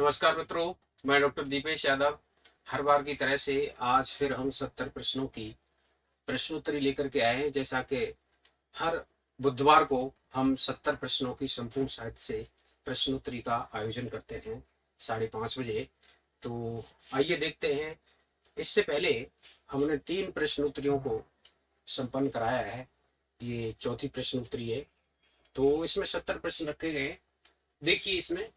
नमस्कार मित्रों, मैं डॉक्टर दीपेश यादव। हर बार की तरह से आज फिर हम 70 प्रश्नों की प्रश्नोत्तरी लेकर के आए हैं। जैसा कि हर बुधवार को हम 70 प्रश्नों की संपूर्ण साहित्य से प्रश्नोत्तरी का आयोजन करते हैं 5:30 बजे। तो आइए देखते हैं। इससे पहले हमने 3 प्रश्नोत्तरियों को संपन्न कराया है। ये चौथी प्रश्नोत्तरी है। तो इसमें 70 प्रश्न रखे गए। देखिए इसमें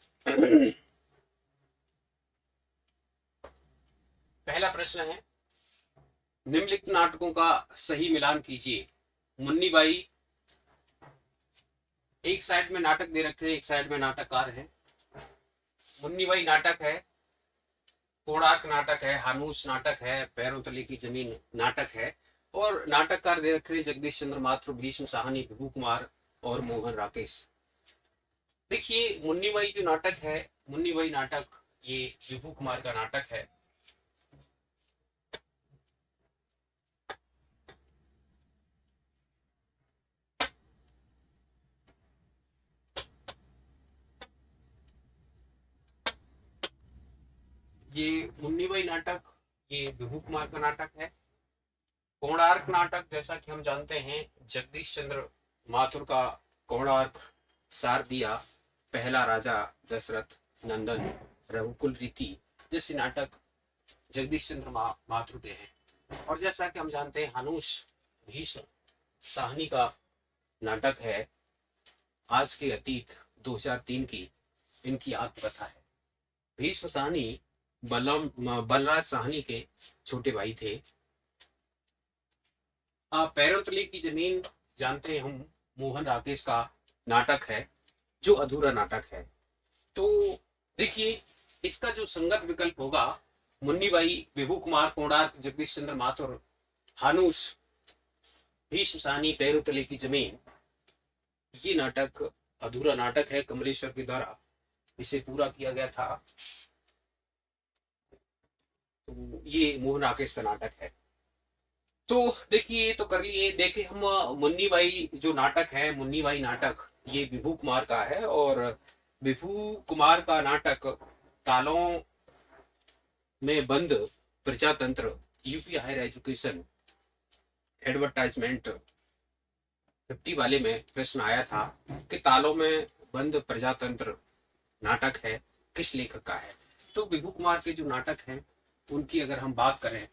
पहला प्रश्न है, निम्नलिखित नाटकों का सही मिलान कीजिए। मुन्नी बाई, एक साइड में नाटक दे रखे हैं, एक साइड में नाटककार है। मुन्नी बाई नाटक है, कोणार्क नाटक है, हानूस नाटक है, पैरों तले की जमीन नाटक है। और नाटककार दे रखे हैं जगदीश चंद्र माथुर, भीष्म साहनी, विभू कुमार और मोहन राकेश। देखिए मुन्नी बाई जो नाटक है, मुन्नी बाई नाटक ये विभू कुमार का नाटक है। ये मुन्नी बाई नाटक ये विभू कुमार का नाटक है। कोणार्क नाटक जैसा कि हम जानते हैं जगदीश चंद्र माथुर का कोणार्क, शारदिया, पहला राजा दशरथ नंदन, रघुकुल रीति जैसे नाटक जगदीश चंद्र माथुर के हैं। और जैसा कि हम जानते हैं हनुष भीष्म साहनी का नाटक है, आज के अतीत 2003 की इनकी आत्मकथा है। भीष्म साहनी बलराज साहनी के छोटे भाई थे। पैरों तले की जमीन जानते हैं हम, मोहन राकेश का नाटक है जो अधूरा नाटक है। तो देखिए इसका जो संगत विकल्प होगा, मुन्नी बाई, विभू कुमार, कोणार्क, जगदीश चंद्र माथुर, हानूस, भीष्म साहनी, पैरों तले की जमीन, ये नाटक अधूरा नाटक है। कमलेश्वर के द्वारा इसे पूरा किया गया था। तो ये मोहन राकेश का नाटक है। तो देखिए ये तो कर लिए। देखिए हम मुन्नी बाई जो नाटक है, मुन्नी बाई नाटक ये विभू कुमार का है। और विभू कुमार का नाटक तालों में बंद प्रजातंत्र, यूपी हायर एजुकेशन एडवर्टाइजमेंट 50 वाले में प्रश्न आया था कि तालों में बंद प्रजातंत्र नाटक है किस लेखक का है। तो विभू कुमार के जो नाटक हैं उनकी अगर हम बात करें,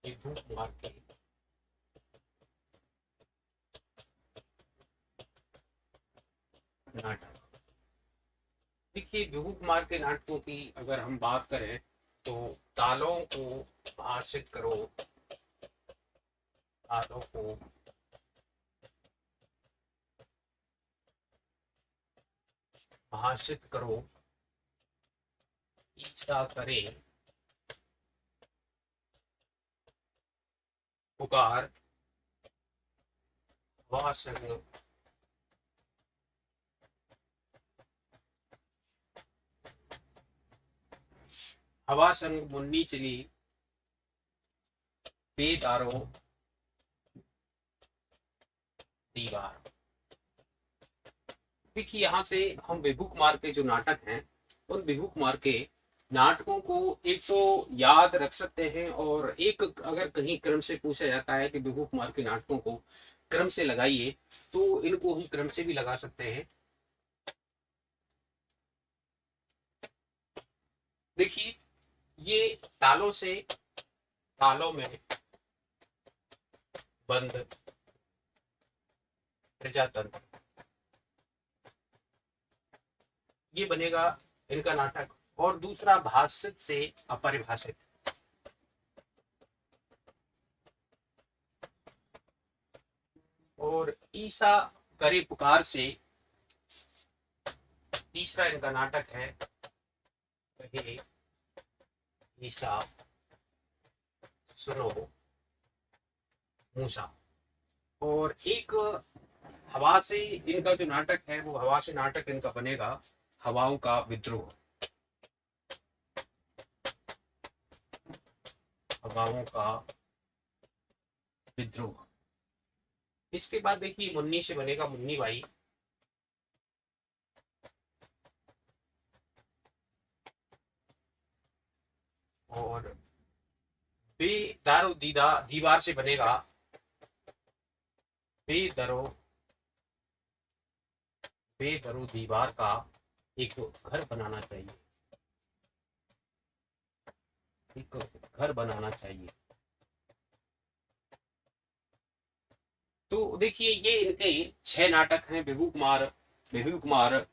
विभू कुमार के नाटक, देखिए विभू कुमार के नाटकों की अगर हम बात करें तो तालों को भाषित करो, तालों को भाषित करो, इच्छा करे, पुकार, वासंग, हवा संग मुन्नी चली, बेदारो दीवार। देखिए यहाँ से हम विभू कुमार के जो नाटक हैं उन विभू कुमार के नाटकों को एक तो याद रख सकते हैं, और एक अगर कहीं क्रम से पूछा जाता है कि विभू कुमार के नाटकों को क्रम से लगाइए तो इनको हम क्रम से भी लगा सकते हैं। देखिए ये तालों से, तालों में बंद प्रजातंत्र, ये बनेगा इनका नाटक। और दूसरा भाषित से अपरिभाषित, और ईसा करे पुकार से तीसरा इनका नाटक है कहे ईसा सुनो मूसा। और एक हवा से इनका जो नाटक है वो हवा से नाटक इनका बनेगा हवाओं का विद्रोह, हवाओं का विद्रोह। इसके बाद देखिए मुन्नी से बनेगा मुन्नी बाई, और बेदारो दीदा दीवार से बनेगा बेदरो बेदरो दीवार का एक घर बनाना चाहिए, एक घर बनाना चाहिए। तो देखिए ये इनके 6 नाटक हैं। विभू कुमार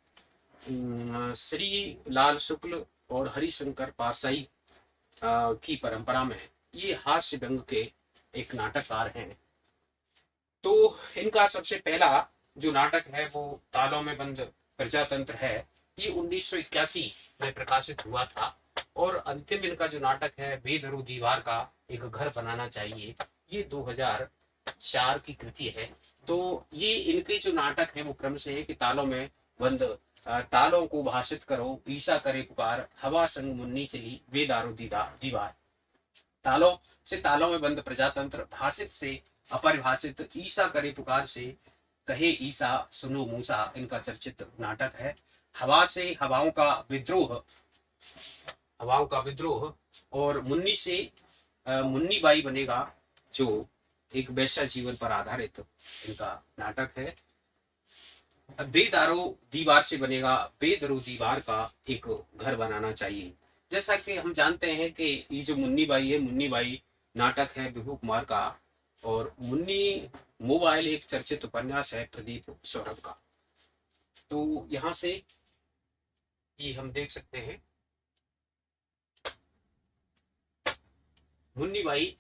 श्री लाल शुक्ल और हरिशंकर पारसाई की परंपरा में ये हास्य व्यंग के एक नाटककार हैं। तो इनका सबसे पहला जो नाटक है वो तालों में बंद प्रजातंत्र है, ये 1981 में प्रकाशित हुआ था। और अंतिम इनका जो नाटक है बेदरू दीवार का एक घर बनाना चाहिए, ये 2004 की कृति है। तो ये इनके जो नाटक है वो क्रम से है कि तालों में बंद तालों को भाषित करो, ईसा करे पुकार, हवा संग मुन्नी चली, बेदारो दीवार। तालों से तालों में बंद प्रजातंत्र, भाषित से अपरिभाषित, ईसा करे पुकार से कहे ईसा सुनो मूसा, इनका चर्चित नाटक है। हवा से हवाओं का विद्रोह, और मुन्नी से मुन्नी बाई बनेगा, जो एक वैश्य जीवन पर आधारित इनका नाटक है। बेदारो दीवार से बनेगा बेदरो दीवार का एक घर बनाना चाहिए। जैसा कि हम जानते हैं कि ये जो मुन्नी बाई है, मुन्नी बाई नाटक है विभू कुमार का, और मुन्नी मोबाइल एक चर्चित उपन्यास है प्रदीप सौरभ का। तो यहां से ये हम देख सकते हैं मुन्नी बाई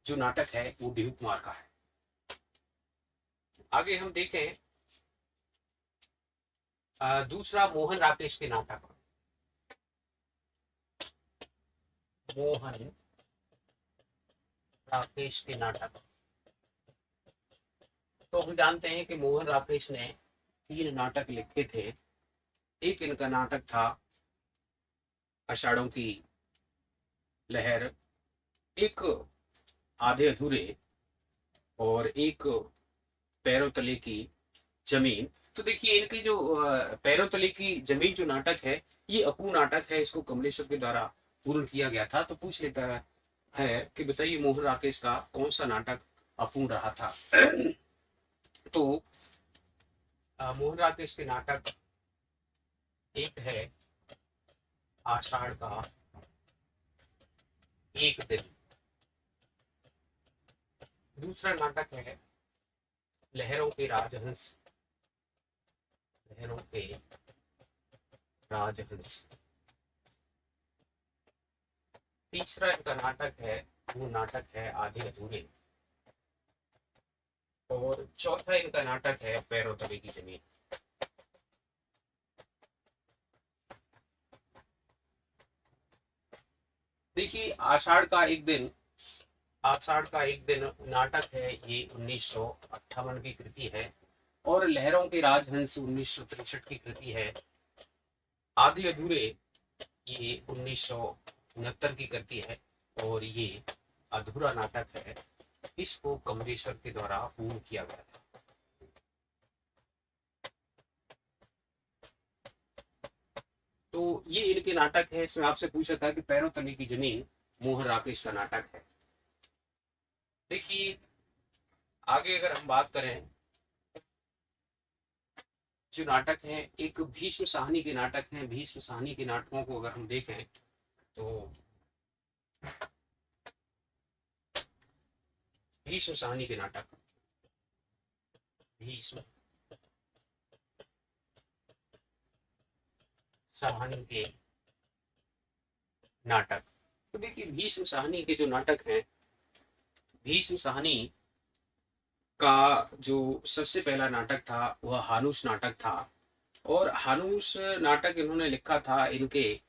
जो नाटक है वो विभू कुमार का है। आगे हम देखें दूसरा मोहन राकेश के नाटक। मोहन राकेश के नाटक, तो हम जानते हैं कि मोहन राकेश ने 3 नाटक लिखे थे। एक इनका नाटक था आषाढ़ों की लहर, एक आधे अधूरे, और एक पैरों तले की जमीन। तो देखिए इनकी जो पैरों तले की जमीन जो नाटक है ये अपूर्ण नाटक है, इसको कमलेश्वर के द्वारा पूर्ण किया गया था। तो पूछ लेता है कि बताइए मोहन राकेश का कौन सा नाटक अपूर्ण रहा था। तो मोहन राकेश के नाटक एक है आषाढ़ का एक दिन, दूसरा नाटक है लहरों के राजहंस, लहरों के राजहंस, तीसरा इनका नाटक है वो नाटक है आधे अधूरे, और चौथा इनका नाटक है पैरों तले की जमीन। देखिए आषाढ़ का एक दिन नाटक है, ये 1958 की कृति है, और लहरों के राजहंस 1963 की कृति है। आधे अधूरे ये 1969 की कृति है, और ये अधूरा नाटक है, इसको कमलेश्वर के द्वारा पूर्ण किया गया था। तो ये इनके नाटक है। इसमें आपसे पूछा था कि पैरों तले की जमीन मोहन राकेश का नाटक है। देखिए आगे अगर हम बात करें जो नाटक है, एक भीष्म साहनी के नाटक हैं। भीष्म साहनी के नाटकों को अगर हम देखें तो भीष्म साहनी के नाटक, भीष्म साहनी के नाटक, तो देखिए भीष्म साहनी के जो नाटक हैं, भीष्म साहनी का जो सबसे पहला नाटक था वह हानुष नाटक था, और हानुष नाटक इन्होंने लिखा था, इनके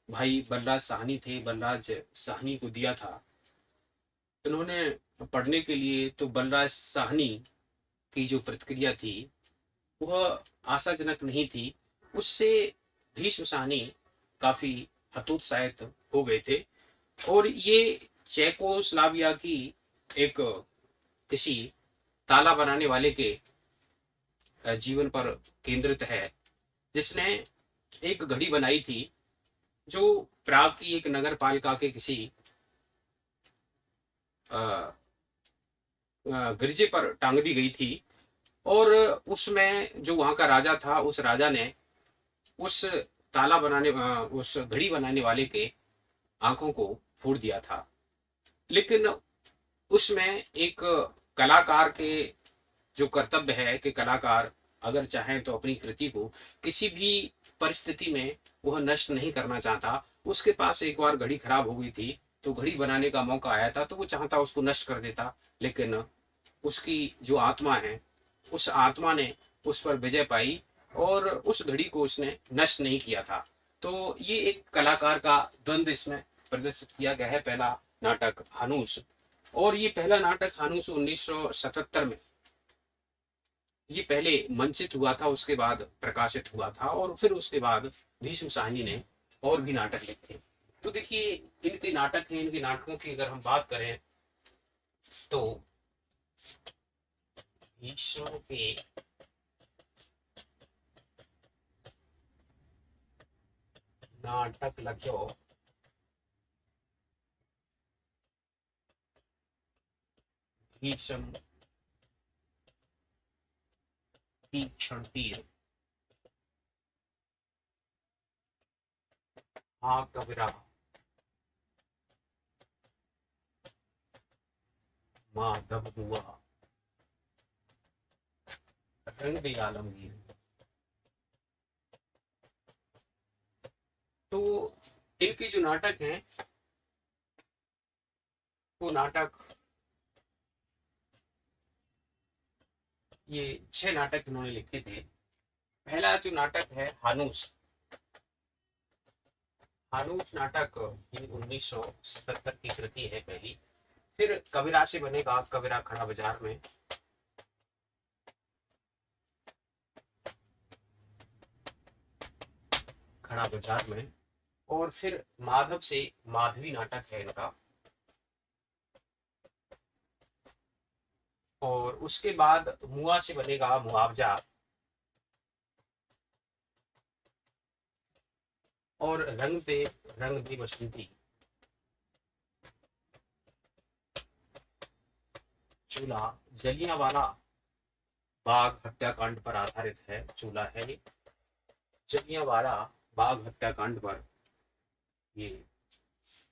भाई बलराज साहनी थे, बलराज साहनी को दिया था इन्होंने पढ़ने के लिए। तो बलराज साहनी की जो प्रतिक्रिया थी वह आशाजनक नहीं थी, उससे भीष्म साहनी काफी हतोत्साहित हो गए थे, और ये चेकोस्लोवाकिया की एक किसी ताला बनाने वाले के जीवन पर केंद्रित है, जिसने एक घड़ी बनाई थी जो प्राग की एक नगर पालिका के किसी गिरजे पर टांग दी गई थी। और उसमें जो वहां का राजा था, उस राजा ने उस उस घड़ी बनाने वाले के आंखों को फोड़ दिया था। लेकिन उसमें एक कलाकार के जो कर्तव्य है कि कलाकार अगर चाहे तो अपनी कृति को किसी भी परिस्थिति में वह नष्ट नहीं करना चाहता। उसके पास एक बार घड़ी खराब हो गई थी, तो घड़ी बनाने का मौका आया था, तो वो चाहता उसको नष्ट कर देता, लेकिन उसकी जो आत्मा है, उस आत्मा ने उस पर विजय पाई और उस घड़ी को उसने नष्ट नहीं किया था। तो ये एक कलाकार का द्वंद इसमें प्रदर्शित किया गया है। पहला नाटक हानूस, और ये पहला नाटक हानूस 1977 में ये पहले मंचित हुआ था, उसके बाद प्रकाशित हुआ था, और फिर उसके बाद भीष्म साहनी ने और भी नाटक लिखे। तो देखिए, इनके नाटक हैं, इनके नाटकों की अगर हम बात करें तो भीष्म के नाटक लख्यो भीष्म तीक्ष्ण तीर, हाँ कबीरा, माधव हुआ, रंग दे आलमगीर। तो इनके जो नाटक हैं वो नाटक, ये 6 नाटक इन्होंने लिखे थे। पहला जो नाटक है हानूस, हानूस नाटक ये 1977 की कृति है पहली। फिर कबीरा से बनेगा कबीरा खड़ा बाजार में, खड़ा बाजार में। और फिर माधव से माधवी नाटक है इनका, और उसके बाद मुआ से बनेगा मुआवजा, और रंग दे बसंती, चूल्हा, जलियांवाला बाग हत्याकांड पर आधारित है चूल्हा है ये, जलियांवाला बाग हत्याकांड पर ये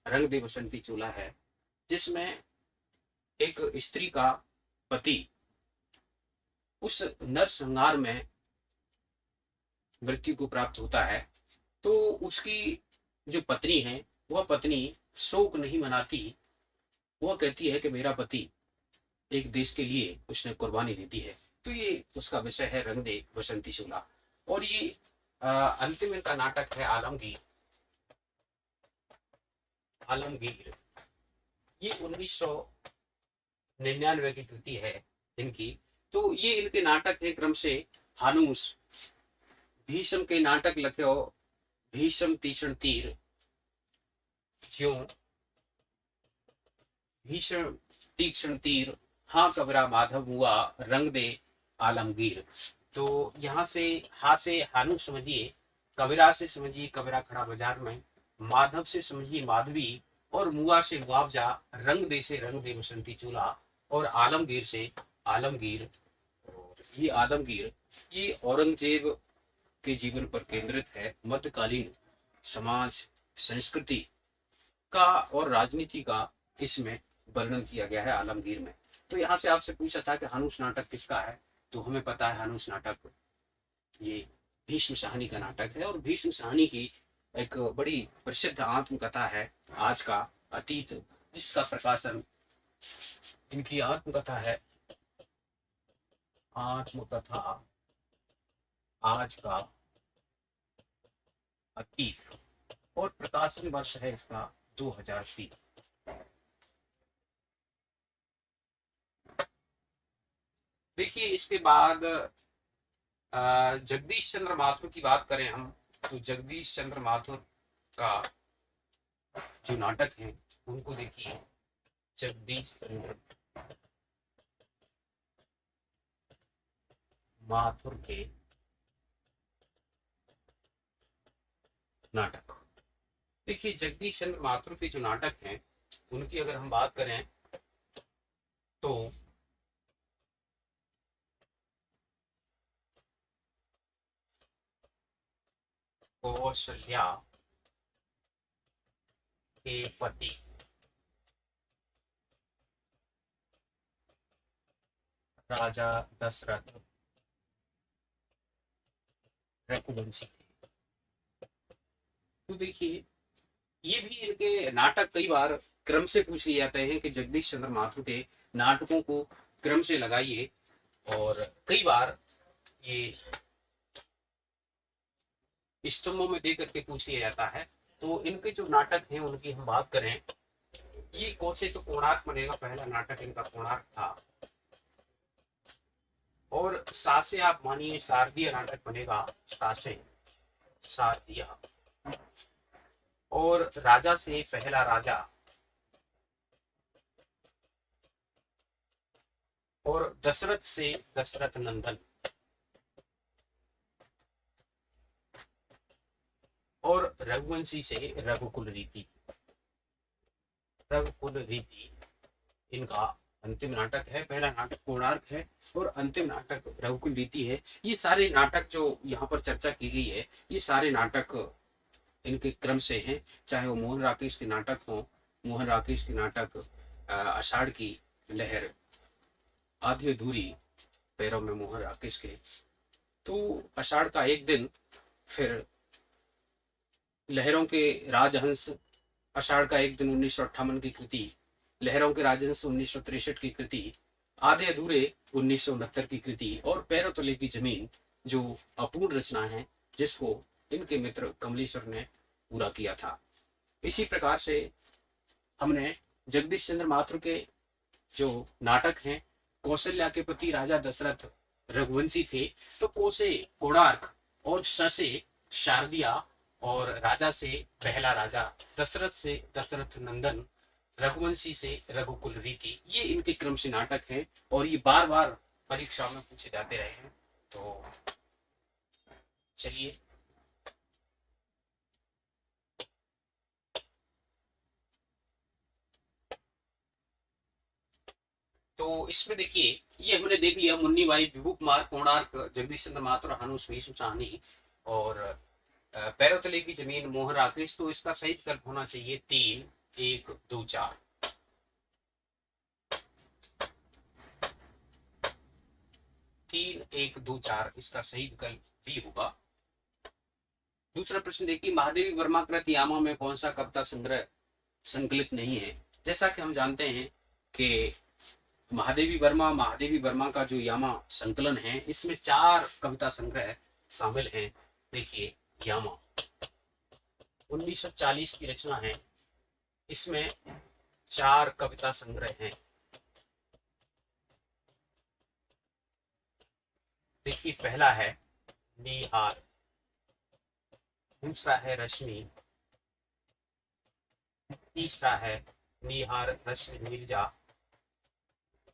रंग दे बसंती चूल्हा है, जिसमें एक स्त्री का पति उस नरसंहार में मृत्यु को प्राप्त होता है। तो उसकी जो पत्नी है, वह पत्नी शोक नहीं मनाती, वह कहती है कि मेरा पति एक देश के लिए उसने कुर्बानी दे दी है। तो ये उसका विषय है रंग दे बसंती चूल्हा। और ये अंतिम इनका नाटक है आलमगीर। आलमगीर ये 1999 की कृति है इनकी। तो ये इनके नाटक है क्रम से हानूस, भीष्म के नाटक लख्यो भीष्म तीक्ष्ण तीर, ज्यों भीष्म तीक्ष्ण तीर, हाँ कबरा, माधव हुआ, रंग दे आलमगीर। तो यहाँ से हा से हानू समझिए, कबीरा से समझिए कबीरा खड़ा बाजार में, माधव से समझिए माधवी, और मुआ से मुआवजा, रंग दे से रंग दे बसंती चूल्हा, और आलमगीर से आलमगीर। और ये आलमगीर ये औरंगजेब के जीवन पर केंद्रित है। मध्यकालीन समाज संस्कृति का और राजनीति का इसमें वर्णन किया गया है आलमगीर में। तो यहाँ से आपसे पूछा था कि हानूस नाटक किसका है, तो हमें पता है हानूस नाटक ये भीष्म साहनी का नाटक है। और भीष्म साहनी की एक बड़ी प्रसिद्ध आत्मकथा है आज का अतीत, जिसका प्रकाशन, इनकी आत्मकथा है आत्मकथा आज का अतीत, और प्रकाशन वर्ष है इसका 2003। देखिए, इसके बाद जगदीश चंद्र माथुर की बात करें हम, तो जगदीश चंद्र माथुर का जो नाटक है उनको देखिए। जगदीश चंद्र माथुर के नाटक। देखिए जगदीश चंद्र माथुर के जो नाटक हैं उनकी अगर हम बात करें तो कौशल्या के पति राजा दशरथ रघुवंशी थे। तो देखिए ये भी इनके नाटक कई बार क्रम से पूछ लिए जाते हैं कि जगदीश चंद्र माथुर के नाटकों को क्रम से लगाइए, और कई बार ये स्तंभों में दे करके पूछ लिया जाता है। तो इनके जो नाटक हैं उनकी हम बात करें, ये कौन से, तो कोणार्क बनेगा, पहला नाटक इनका कोणार्क था। और सासे आप मानिए शारदीय नाटक बनेगा, सासे शारदीय। और राजा से पहला राजा, और दशरथ से दशरथ नंदन, और रघुवंशी से रघुकुल रीति। रघुकुल रीति इनका अंतिम नाटक है। पहला नाटक कोणार्क है और अंतिम नाटक रघुकुल रीति है। ये सारे नाटक जो यहाँ पर चर्चा की गई है, ये सारे नाटक इनके क्रम से हैं, चाहे वो मोहन राकेश के नाटक हो, मोहन राकेश के नाटक आषाढ़ की लहर, आधी अधूरी, पैरों में मोहन राकेश के, तो आषाढ़ का एक दिन, फिर लहरों के राजहंस, आषाढ़ का एक दिन 1958 की कृति, लहरों के राजहंस 1963 की कृति, आधे अधूरे 1969 की कृति, और पैरों तले की जमीन जो अपूर्ण रचना है जिसको इनके मित्र कमलेश्वर ने पूरा किया था। इसी प्रकार से हमने जगदीश चंद्र माथुर के जो नाटक हैं, कौशल्या के पति राजा दशरथ रघुवंशी थे, तो कोसे कोणार्क, और से शारदिया, और राजा से पहला राजा, दशरथ से दशरथ नंदन, रघुवंशी से रघुकुल रीति, ये इनके क्रम से नाटक हैं और ये बार बार परीक्षा में पूछे जाते रहे हैं। तो चलिए तो इसमें देखिए, ये हमने देख लिया मुन्नी बाई, विभू कुमार, कोणार्क, जगदीश चंद्र माथुर, हनुष भीष्म साहनी, और पैरों तले की जमीन, मोहन राकेश। तो इसका सही विकल्प होना चाहिए 3, 1, 2, 4। 3, 1, 2, 4 इसका सही विकल्प बी होगा। दूसरा प्रश्न देखिए, महादेवी वर्मा कृत यामा में कौन सा कविता संग्रह संकलित नहीं है? जैसा कि हम जानते हैं कि महादेवी वर्मा का जो यामा संकलन है, इसमें 4 कविता संग्रह शामिल हैं। देखिए यामा 1940 की रचना है, इसमें 4 कविता संग्रह हैं। देखिए पहला है निहार, दूसरा है रश्मि, तीसरा है निहार रश्मि मिर्जा,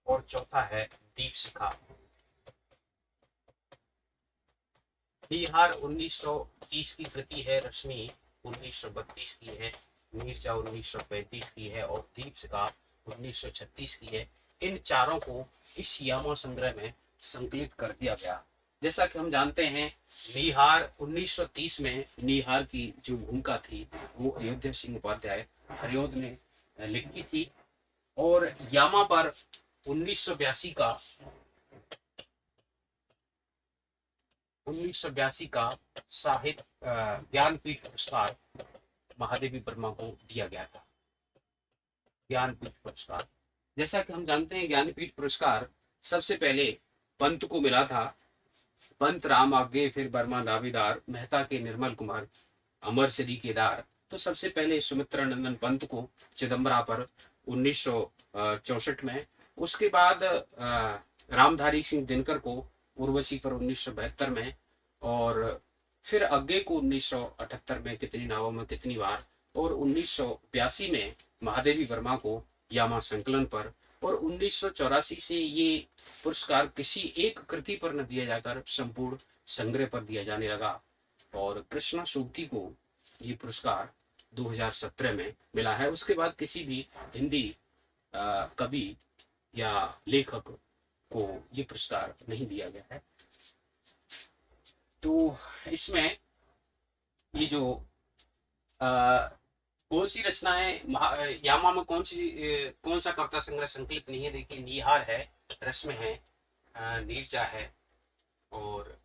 और चौथा है दीप शिखा। निहार 1930 की कृति है, रश्मि 1932 की है, मिर्जा 1935 की है, और दीप शिखा 1936 की है। इन चारों को इस यामा संग्रह में संकलित कर दिया गया। जैसा कि हम जानते हैं, निहार 1930 में निहार की जो भूमिका थी वो अयोध्या सिंह उपाध्याय हरिओद ने लिखी थी, और यामा पर 1982 का साहित्य ज्ञानपीठ पुरस्कार महादेवी वर्मा को दिया गया था। ज्ञानपीठ पुरस्कार, जैसा कि हम जानते हैं, ज्ञानपीठ पुरस्कार सबसे पहले पंत को मिला था। पंत राम आगे, फिर वर्मा दावेदार, मेहता के निर्मल कुमार, अमर श्री केदार। तो सबसे पहले सुमित्रा नंदन पंत को चिदम्बरा पर 1964 में, उसके बाद रामधारी सिंह दिनकर को उर्वशी पर 1972 में, और फिर अग्गे को 1978 में कितनी नावों में कितनी बार, और 1982 में महादेवी वर्मा को यामा संकलन पर, और 1984 से ये पुरस्कार किसी एक कृति पर न दिया जाकर संपूर्ण संग्रह पर दिया जाने लगा और कृष्णा सूक्ति को ये पुरस्कार 2017 में मिला है। उसके बाद किसी भी हिंदी कवि या लेखक को ये पुरस्कार नहीं दिया गया है। तो इसमें ये जो कौन सी रचनाएं यामा में कौन सा कविता संग्रह संकलित नहीं है, देखिए निहार है, रश्मि है, नीरजा है और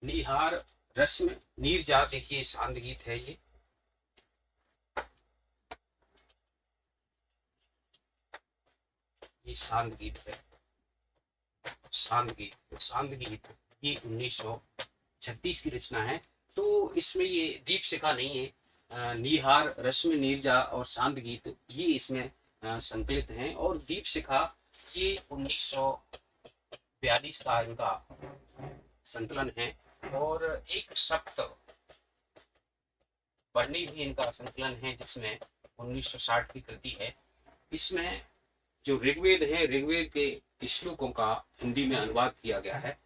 निहार, रश्मि, नीरजा, देखिए शांत गीत है, ये शांत गीत है, शांत गीत ये 1936 की रचना है। तो इसमें ये दीपशिखा नहीं है, निहार, रश्मि, नीरजा और शांत गीत ये इसमें संकलित हैं और दीपशिखा ये 1942 का इनका संकलन है और एक सप्त वर्णी भी इनका संकलन है जिसमें 1960 की कृति है। इसमें जो ऋग्वेद है, ऋग्वेद के श्लोकों का हिंदी में अनुवाद किया गया है।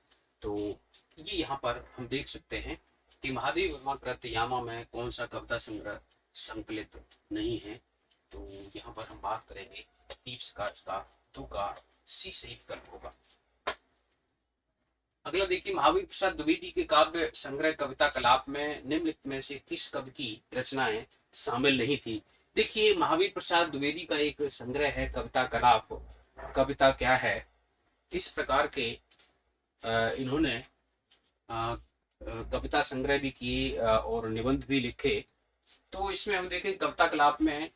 तो ये यहाँ पर हम देख सकते हैं कि महादेव वर्मा कृत यामा में कौन सा कविता संग्रह संकलित नहीं है। तो यहाँ पर हम बात करेंगे दीपशिखा, इसका दो का सी सही विकल्प होगा। अगला देखिए, महावीर प्रसाद द्विवेदी के काव्य संग्रह कविता कलाप में निम्नलिखित में से किस कवि की रचनाएं शामिल नहीं थी। देखिए, महावीर प्रसाद द्विवेदी का एक संग्रह है कविता कलाप। कविता क्या है, इस प्रकार के इन्होंने कविता संग्रह भी किए और निबंध भी लिखे। तो इसमें हम देखें कविता कलाप में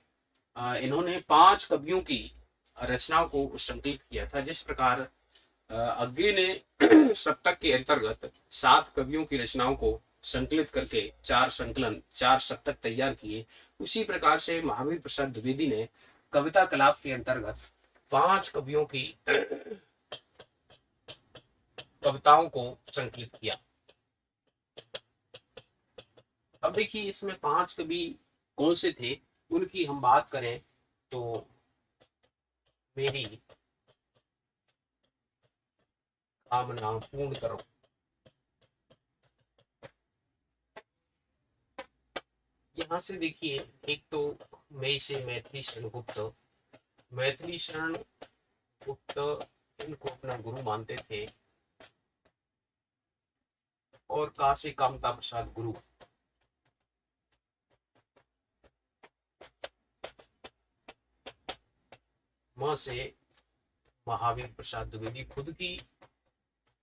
इन्होंने 5 कवियों की रचनाओं को संकलित किया था। जिस प्रकार अग्गे ने सप्तक के अंतर्गत 7 कवियों की रचनाओं को संकलित करके 4 सप्तक तैयार किए, उसी प्रकार से महावीर प्रसाद द्विवेदी ने कविता कलाप के अंतर्गत 5 कवियों की कविताओं को संकलित किया। अब देखिए, इसमें 5 कवि कौन से थे, उनकी हम बात करें तो मेरी कामना पूर्ण करो, यहाँ से देखिए, एक तो मई से मैथिली शरण गुप्त, इनको अपना गुरु मानते थे और का से कामता प्रसाद गुरु। म से महावीर प्रसाद द्विवेदी, खुद की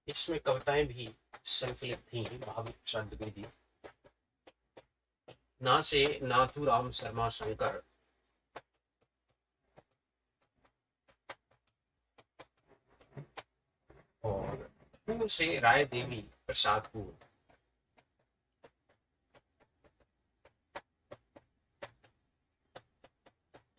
इसमें कविताएं भी संकलित थी महावीर प्रसाद द्विवेदी। ना से नाथूराम शर्मा शंकर, और पूर्व से राय देवी प्रसाद पूर्व।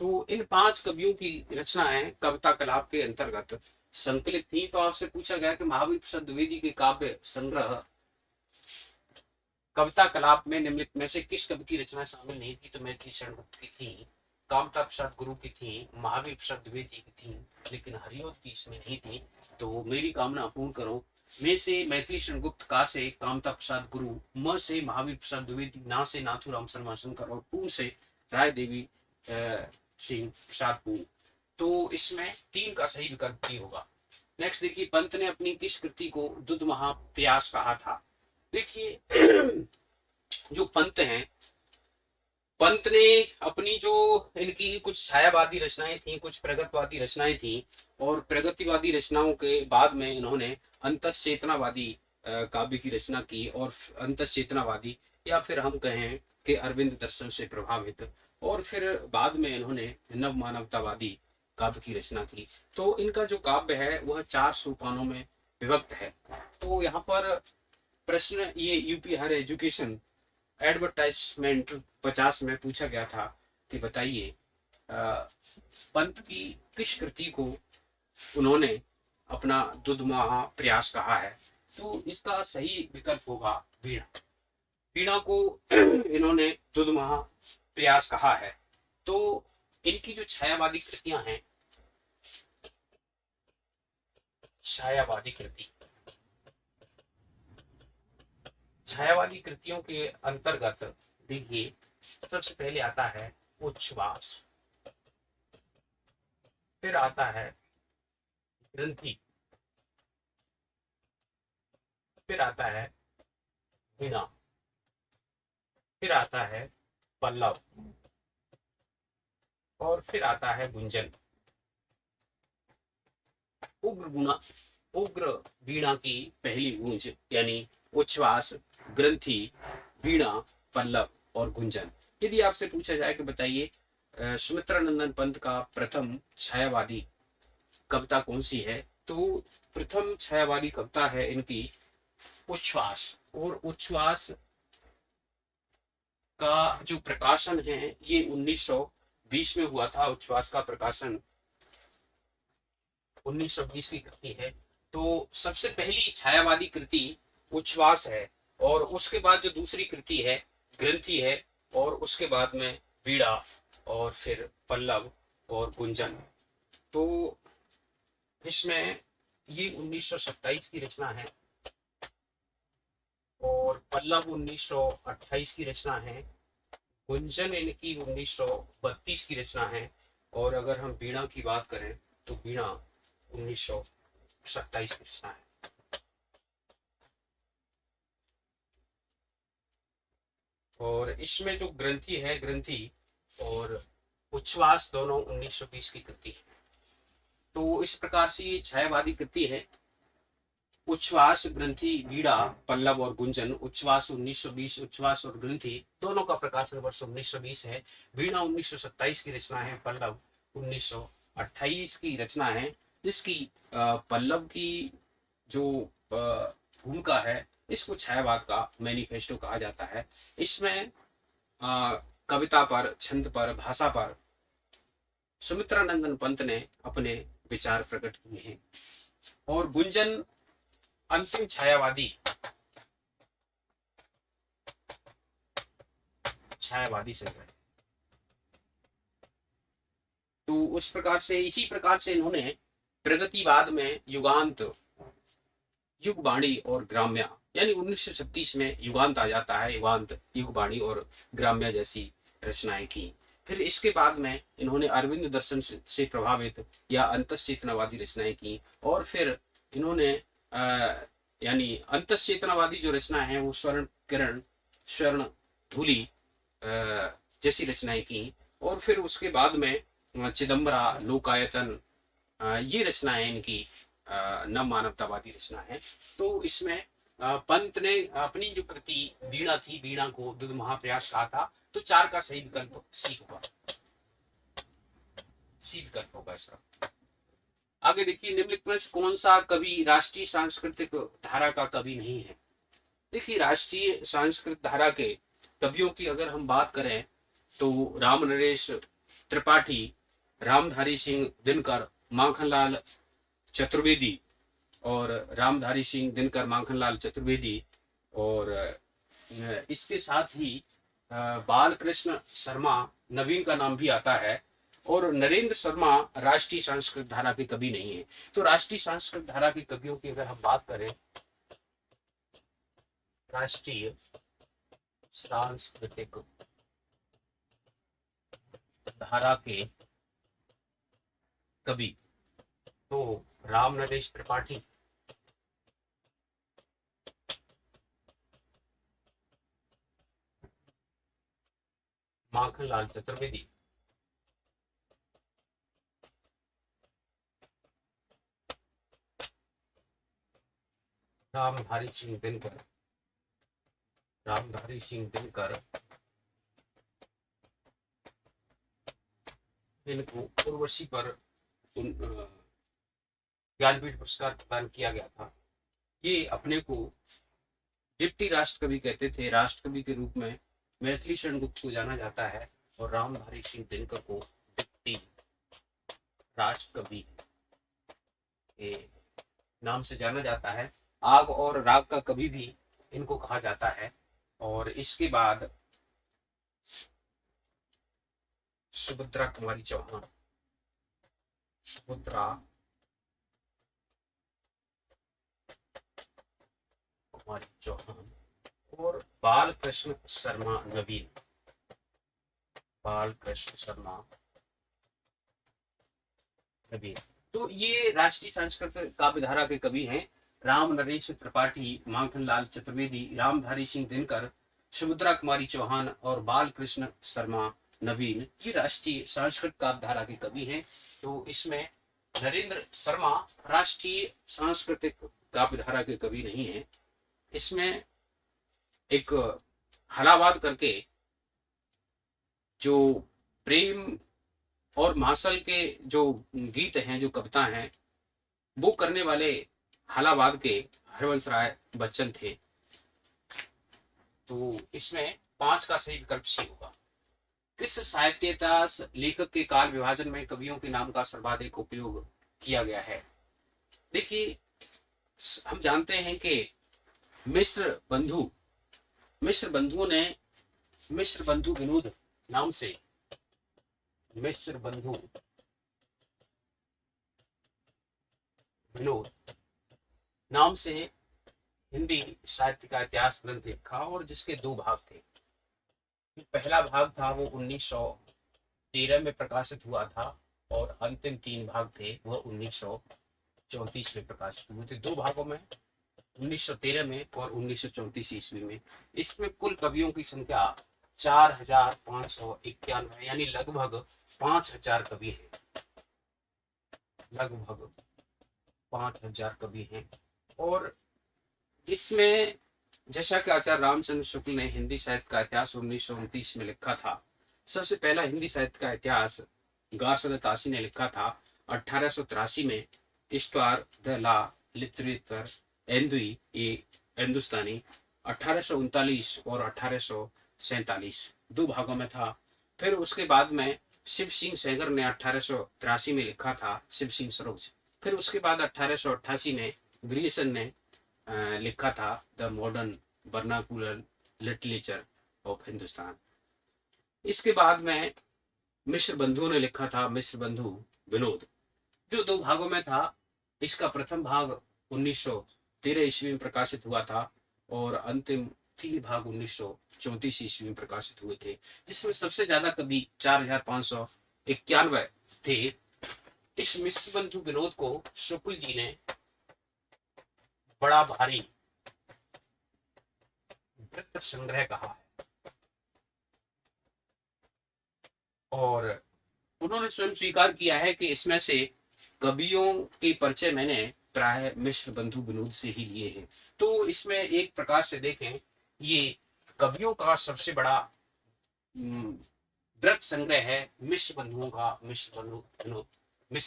तो इन 5 कवियों की रचनाएं कविता कलाप के अंतर्गत संकलित थी। तो आपसे पूछा गया कि महावीर प्रसाद द्विवेदी के काव्य संग्रह कविता कलाप में निम्नलिखित में से किस कवि की रचना शामिल नहीं थी। तो मैथिली शरण गुप्त की थी, कामता प्रसाद गुरु की थी, महावीर प्रसाद द्विवेदी की थी, लेकिन हरिओद की इसमें नहीं थी। तो मेरी कामना पूर्ण करो में से मैथिली शरण गुप्त, का से कामता प्रसाद गुरु, म से महावीर प्रसाद द्विवेदी, ना से नाथूराम शर्मा शंकर और पूर्ण से राय देवी सिंह प्रसाद पूर्ण। तो इसमें 3 का सही विकल्प ही होगा। नेक्स्ट देखिए, पंत ने अपनी किस कृति को दुध महाप्रयास कहा था। देखिए, जो पंत हैं, पंत ने अपनी जो इनकी कुछ छायावादी रचनाएं थी, कुछ प्रगतिवादी रचनाएं थी और प्रगतिवादी रचनाओं के बाद में इन्होंने अंतश्चेतनावादी काव्य की रचना की और अंतश्चेतनावादी या फिर हम कहें कि अरविंद दर्शन से प्रभावित, और फिर बाद में इन्होंने नव मानवतावादी काव्य की रचना की। तो इनका जो काव्य है वह 4 सोपानों में विभक्त है। तो यहाँ पर प्रश्न ये यूपी हायर एजुकेशन एडवर्टाइजमेंट 50 में पूछा गया था कि बताइए पंत की किस कृति को उन्होंने अपना दुध महाप्रयास कहा है। तो इसका सही विकल्प होगा वीणा। वीणा को इन्होंने दुध महाप्रयास कहा है। तो इनकी जो छायावादी कृतियां हैं, छायावादी कृति, छायावादी कृतियों के अंतर्गत देखिए सबसे पहले आता है उच्छ्वास, फिर आता है ग्रंथि, फिर आता है वीणा, फिर आता है पल्लव, और फिर आता है गुंजन। उग्र वीणा की पहली गूंज यानी उच्छ्वास, ग्रंथि, वीणा, पल्लव और गुंजन। यदि आपसे पूछा जाए कि बताइए सुमित्रानंदन पंत का प्रथम छायावादी कविता कौन सी है, तो प्रथम छायावादी कविता है इनकी उच्छ्वास। और उच्छ्वास का जो प्रकाशन है ये 1920 में हुआ था। उच्छ्वास का प्रकाशन 1920 की कृति है। तो सबसे पहली छायावादी कृति उच्छ्वास है, और उसके बाद जो दूसरी कृति है ग्रंथि है, और उसके बाद में वीणा, और फिर पल्लव और गुंजन। तो इसमें ये 1927 की रचना है, और पल्लव 1928 की रचना है, गुंजन इनकी 1932 की रचना है, और अगर हम वीणा की बात करें तो वीणा 1927 की रचना है। और इसमें जो ग्रंथि है, ग्रंथि और उच्छ्वास दोनों 1920 की कृति है। तो इस प्रकार से ये छायावादी कृति है। उच्छ्वास, ग्रंथि, वीणा, पल्लव और गुंजन। उच्छ्वास 1920, उच्छ्वास और ग्रंथि दोनों का प्रकाशन वर्ष 1920 है। वीणा 1927 की रचना है, पल्लव 1928 की रचना है, जिसकी पल्लव की जो भूमिका है इसको छायावाद का मैनिफेस्टो कहा जाता है। इसमें कविता पर, छंद पर, भाषा पर सुमित्रानंदन पंत ने अपने विचार प्रकट किए हैं। और गुंजन अंतिम छायावादी संग्रह। तो उस प्रकार से, इसी प्रकार से इन्होंने प्रगतिवाद में युगांत, युगवाणी और ग्राम्या, यानी 1936 में युगांत आ जाता है, युगांत, युगवाणी और ग्राम्या जैसी रचनाएं की। फिर इसके बाद में इन्होंने अरविंद दर्शन से प्रभावित या अंतश्चेतनावादी रचनाएं की। और फिर इन्होंने यानी अंतश्चेतनावादी जो रचना है वो स्वर्ण किरण, स्वर्ण धूलि जैसी रचनाएं की। और फिर उसके बाद में चिदम्बरा, लोकायतन, ये रचनाएं इनकी नव मानवतावादी रचना है। तो इसमें पंत ने अपनी जो कृति वीणा थी, वीणा को द्विध महाप्रयास कहा था। तो 4 का सही विकल्प सी होगा, सी विकल्प होगा इसका। आगे देखिए, निम्नलिखित में से कौन सा कवि राष्ट्रीय सांस्कृतिक धारा का कवि नहीं है। देखिए, राष्ट्रीय सांस्कृतिक धारा के कवियों की अगर हम बात करें तो राम नरेश त्रिपाठी, रामधारी सिंह दिनकर, माखनलाल चतुर्वेदी, और रामधारी सिंह दिनकर, माखनलाल चतुर्वेदी, और इसके साथ ही बालकृष्ण शर्मा, नवीन का नाम भी आता है, और नरेंद्र शर्मा राष्ट्रीय सांस्कृतिक धारा के कवि नहीं है। तो राष्ट्रीय सांस्कृतिक धारा के कवियों की अगर हम बात करें, राष्ट्रीय सांस्कृतिक धारा के कवि, तो राम नरेश त्रिपाठी, माखनलाल चतुर्वेदी, रामधारी सिंह दिनकर, रामधारी सिंह दिनकर, इनको उर्वशी पर ज्ञानपीठ पुरस्कार प्रदान किया गया था। ये अपने को डिप्टी राष्ट्र कवि कहते थे। राष्ट्र कवि के रूप में मैथिली शरण गुप्त को जाना जाता है, और रामधारी सिंह दिनकर को डिप्टी राष्ट्र कवि के नाम से जाना जाता है। आग और राग का कवि भी इनको कहा जाता है। और इसके बाद सुभद्रा कुमारी चौहान, सुभद्रा कुमारी चौहान, और बाल कृष्ण शर्मा नवीन, बाल कृष्ण शर्मा नवीन। तो ये राष्ट्रीय सांस्कृतिक काव्यधारा के कवि हैं। राम नरेश त्रिपाठी, माखन लाल चतुर्वेदी, रामधारी सिंह दिनकर, सुभद्रा कुमारी चौहान और बाल कृष्ण शर्मा नवीन ये राष्ट्रीय सांस्कृतिक काव्यधारा के कवि हैं। तो इसमें नरेंद्र शर्मा राष्ट्रीय सांस्कृतिक काव्यधारा के कवि नहीं है। इसमें एक हलावाद करके जो प्रेम और मासल के जो गीत हैं, जो कविता हैं, वो करने वाले हलावाद के हरवंश राय बच्चन थे। तो इसमें 5 का सही विकल्प सी होगा। किस साहित्यता लेखक के काल विभाजन में कवियों के नाम का सर्वाधिक उपयोग किया गया है? देखिए, हम जानते हैं कि मिश्र बंधुओं ने मिश्र बंधु विनोद नाम से, मिश्र बंधु विनोद नाम से हिंदी साहित्य का इतिहास ग्रंथ लिखा, और जिसके 2 भाग थे। पहला भाग था वो 1913 में प्रकाशित हुआ था, और अंतिम 3 भाग थे वह 1934 में प्रकाशित हुए थे। 2 भागों में, 1913 में और 1934 ईस्वी में। इसमें कुल कवियों की संख्या 4591 है, यानी लगभग 5000 कवि हैं, लगभग 5000 कवि हैं। और इसमें जैसा कि आचार्य रामचंद्र शुक्ल ने हिंदी साहित्य का इतिहास 1929 में लिखा था। सबसे पहला हिंदी साहित्य का इतिहास गार्सद तासी ने लिखा था 1883 में। इस्टवार द ला लिटरेचर एंदुई ए हिंदुस्तानी 1839 और 1847 2 भागों में था। फिर उसके बाद में शिव सिंह सेंगर ने 1883 में लिखा था शिव सिंह सरोज। फिर उसके बाद 1888 में ग्रियर्सन ने लिखा था the modern vernacular literature of Hindustan. इसके बाद में मिश्र बंधुओं ने लिखा था मिश्र बंधु विनोद, जो 2 भागों में था। इसका प्रथम भाग 1913 ईस्वी में प्रकाशित हुआ था, और अंतिम 3 भाग 1934 ईस्वी में प्रकाशित हुए थे, जिसमें सबसे ज्यादा कवि 4591 थे। इस मिश्र बंधु विनोद को शुक्ल जी ने बड़ा भारी वृत्त संग्रह कहा है, और उन्होंने स्वयं स्वीकार किया है कि इसमें से कवियों के परिचय मैंने प्राय मिश्र बंधु विनोद से ही लिए हैं। तो इसमें एक प्रकार से देखें, ये कवियों का सबसे बड़ा वृत्त संग्रह है मिश्र बंधुओं का, मिश्र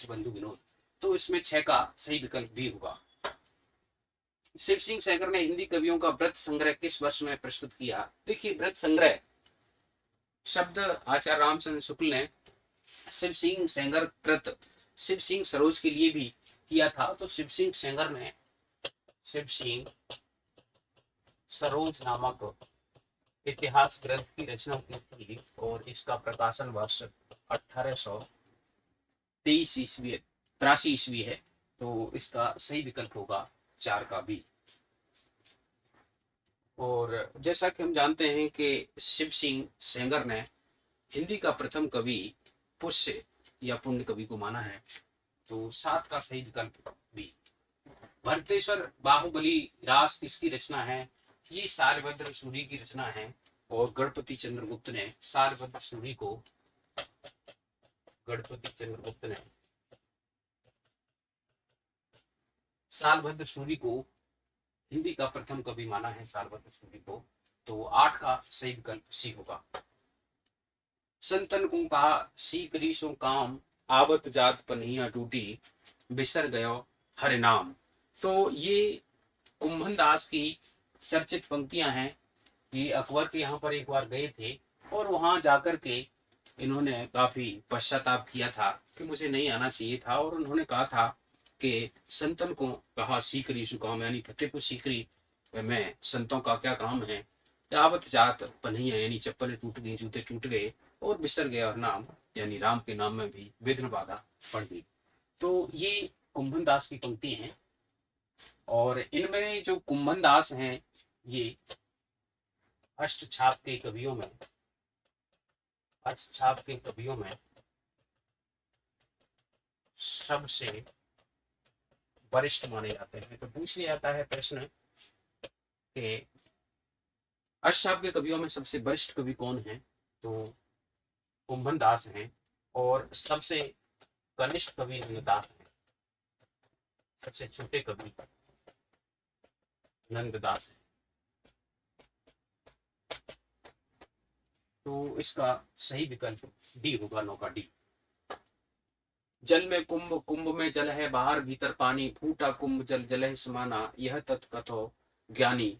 बंधु विनोद। तो इसमें 6 का सही विकल्प भी होगा। शिव सिंह सेंगर ने हिंदी कवियों का वृत्त संग्रह किस वर्ष में प्रस्तुत किया? देखिए, वृत्त संग्रह शब्द आचार्य रामचंद्र शुक्ल ने शिव सिंह सेंगर कृत शिव सिंह सरोज के लिए भी किया था। तो शिव सिंह सेंगर ने शिव सिंह सरोज नामक इतिहास ग्रंथ की रचना की थी, और इसका प्रकाशन वर्ष 1823 ईस्वी 83 ईस्वी है। तो इसका सही विकल्प होगा 4 का भी। और जैसा कि हम जानते हैं कि शिव सिंह सेंगर ने हिंदी का प्रथम कवि पुष्य या पुण्य कवि को माना है। तो 7 का सही विकल्प भी। भरतेश्वर बाहुबली रास किसकी रचना है? ये सारभद्र सूरी की रचना है, और गणपति चंद्रगुप्त ने सारभद्र सूरी को हिंदी का प्रथम कवि माना है, सारभद्र सूरी को। तो 8 का सही विकल्प सी होगा। संतन को कहा सीकरी सो काम, आवत जात पनिया टूटी, बिसर गयो हरि नाम। तो ये कुंभन दास की चर्चित पंक्तियां हैं। ये अकबर के यहाँ पर एक बार गए थे, और वहां जाकर के इन्होंने काफी पश्चाताप किया था कि मुझे नहीं आना चाहिए था, और उन्होंने कहा था कि संतन को कहा सीकरी सु काम, यानी फतेहपुर सीकरी में संतों का क्या काम है। आवत जात पन्हिया, यानी चप्पलें टूट गई, जूते टूट गए, और बिसर गया और नाम, यानी राम के नाम में भी विघ्न बाधा पड़ गई। तो ये कुंभन दास की पंक्ति हैं, और इनमें जो कुंभन दास हैं ये अष्टछाप के कवियों में, अष्टछाप के कवियों में सबसे वरिष्ठ माने जाते हैं। तो पूछ लिया जाता है प्रश्न कि अष्टछाप के कवियों में सबसे वरिष्ठ कवि कौन है, तो कुंभन दास हैं, और सबसे कनिष्ठ कवि नंददास हैं, सबसे छोटे कवि नंददास हैं। तो इसका सही विकल्प डी होगा, 9 का डी। जल में कुंभ, कुंभ में जल है बाहर भीतर पानी, फूटा कुंभ जल जल है समाना, यह तत् कथो ज्ञानी।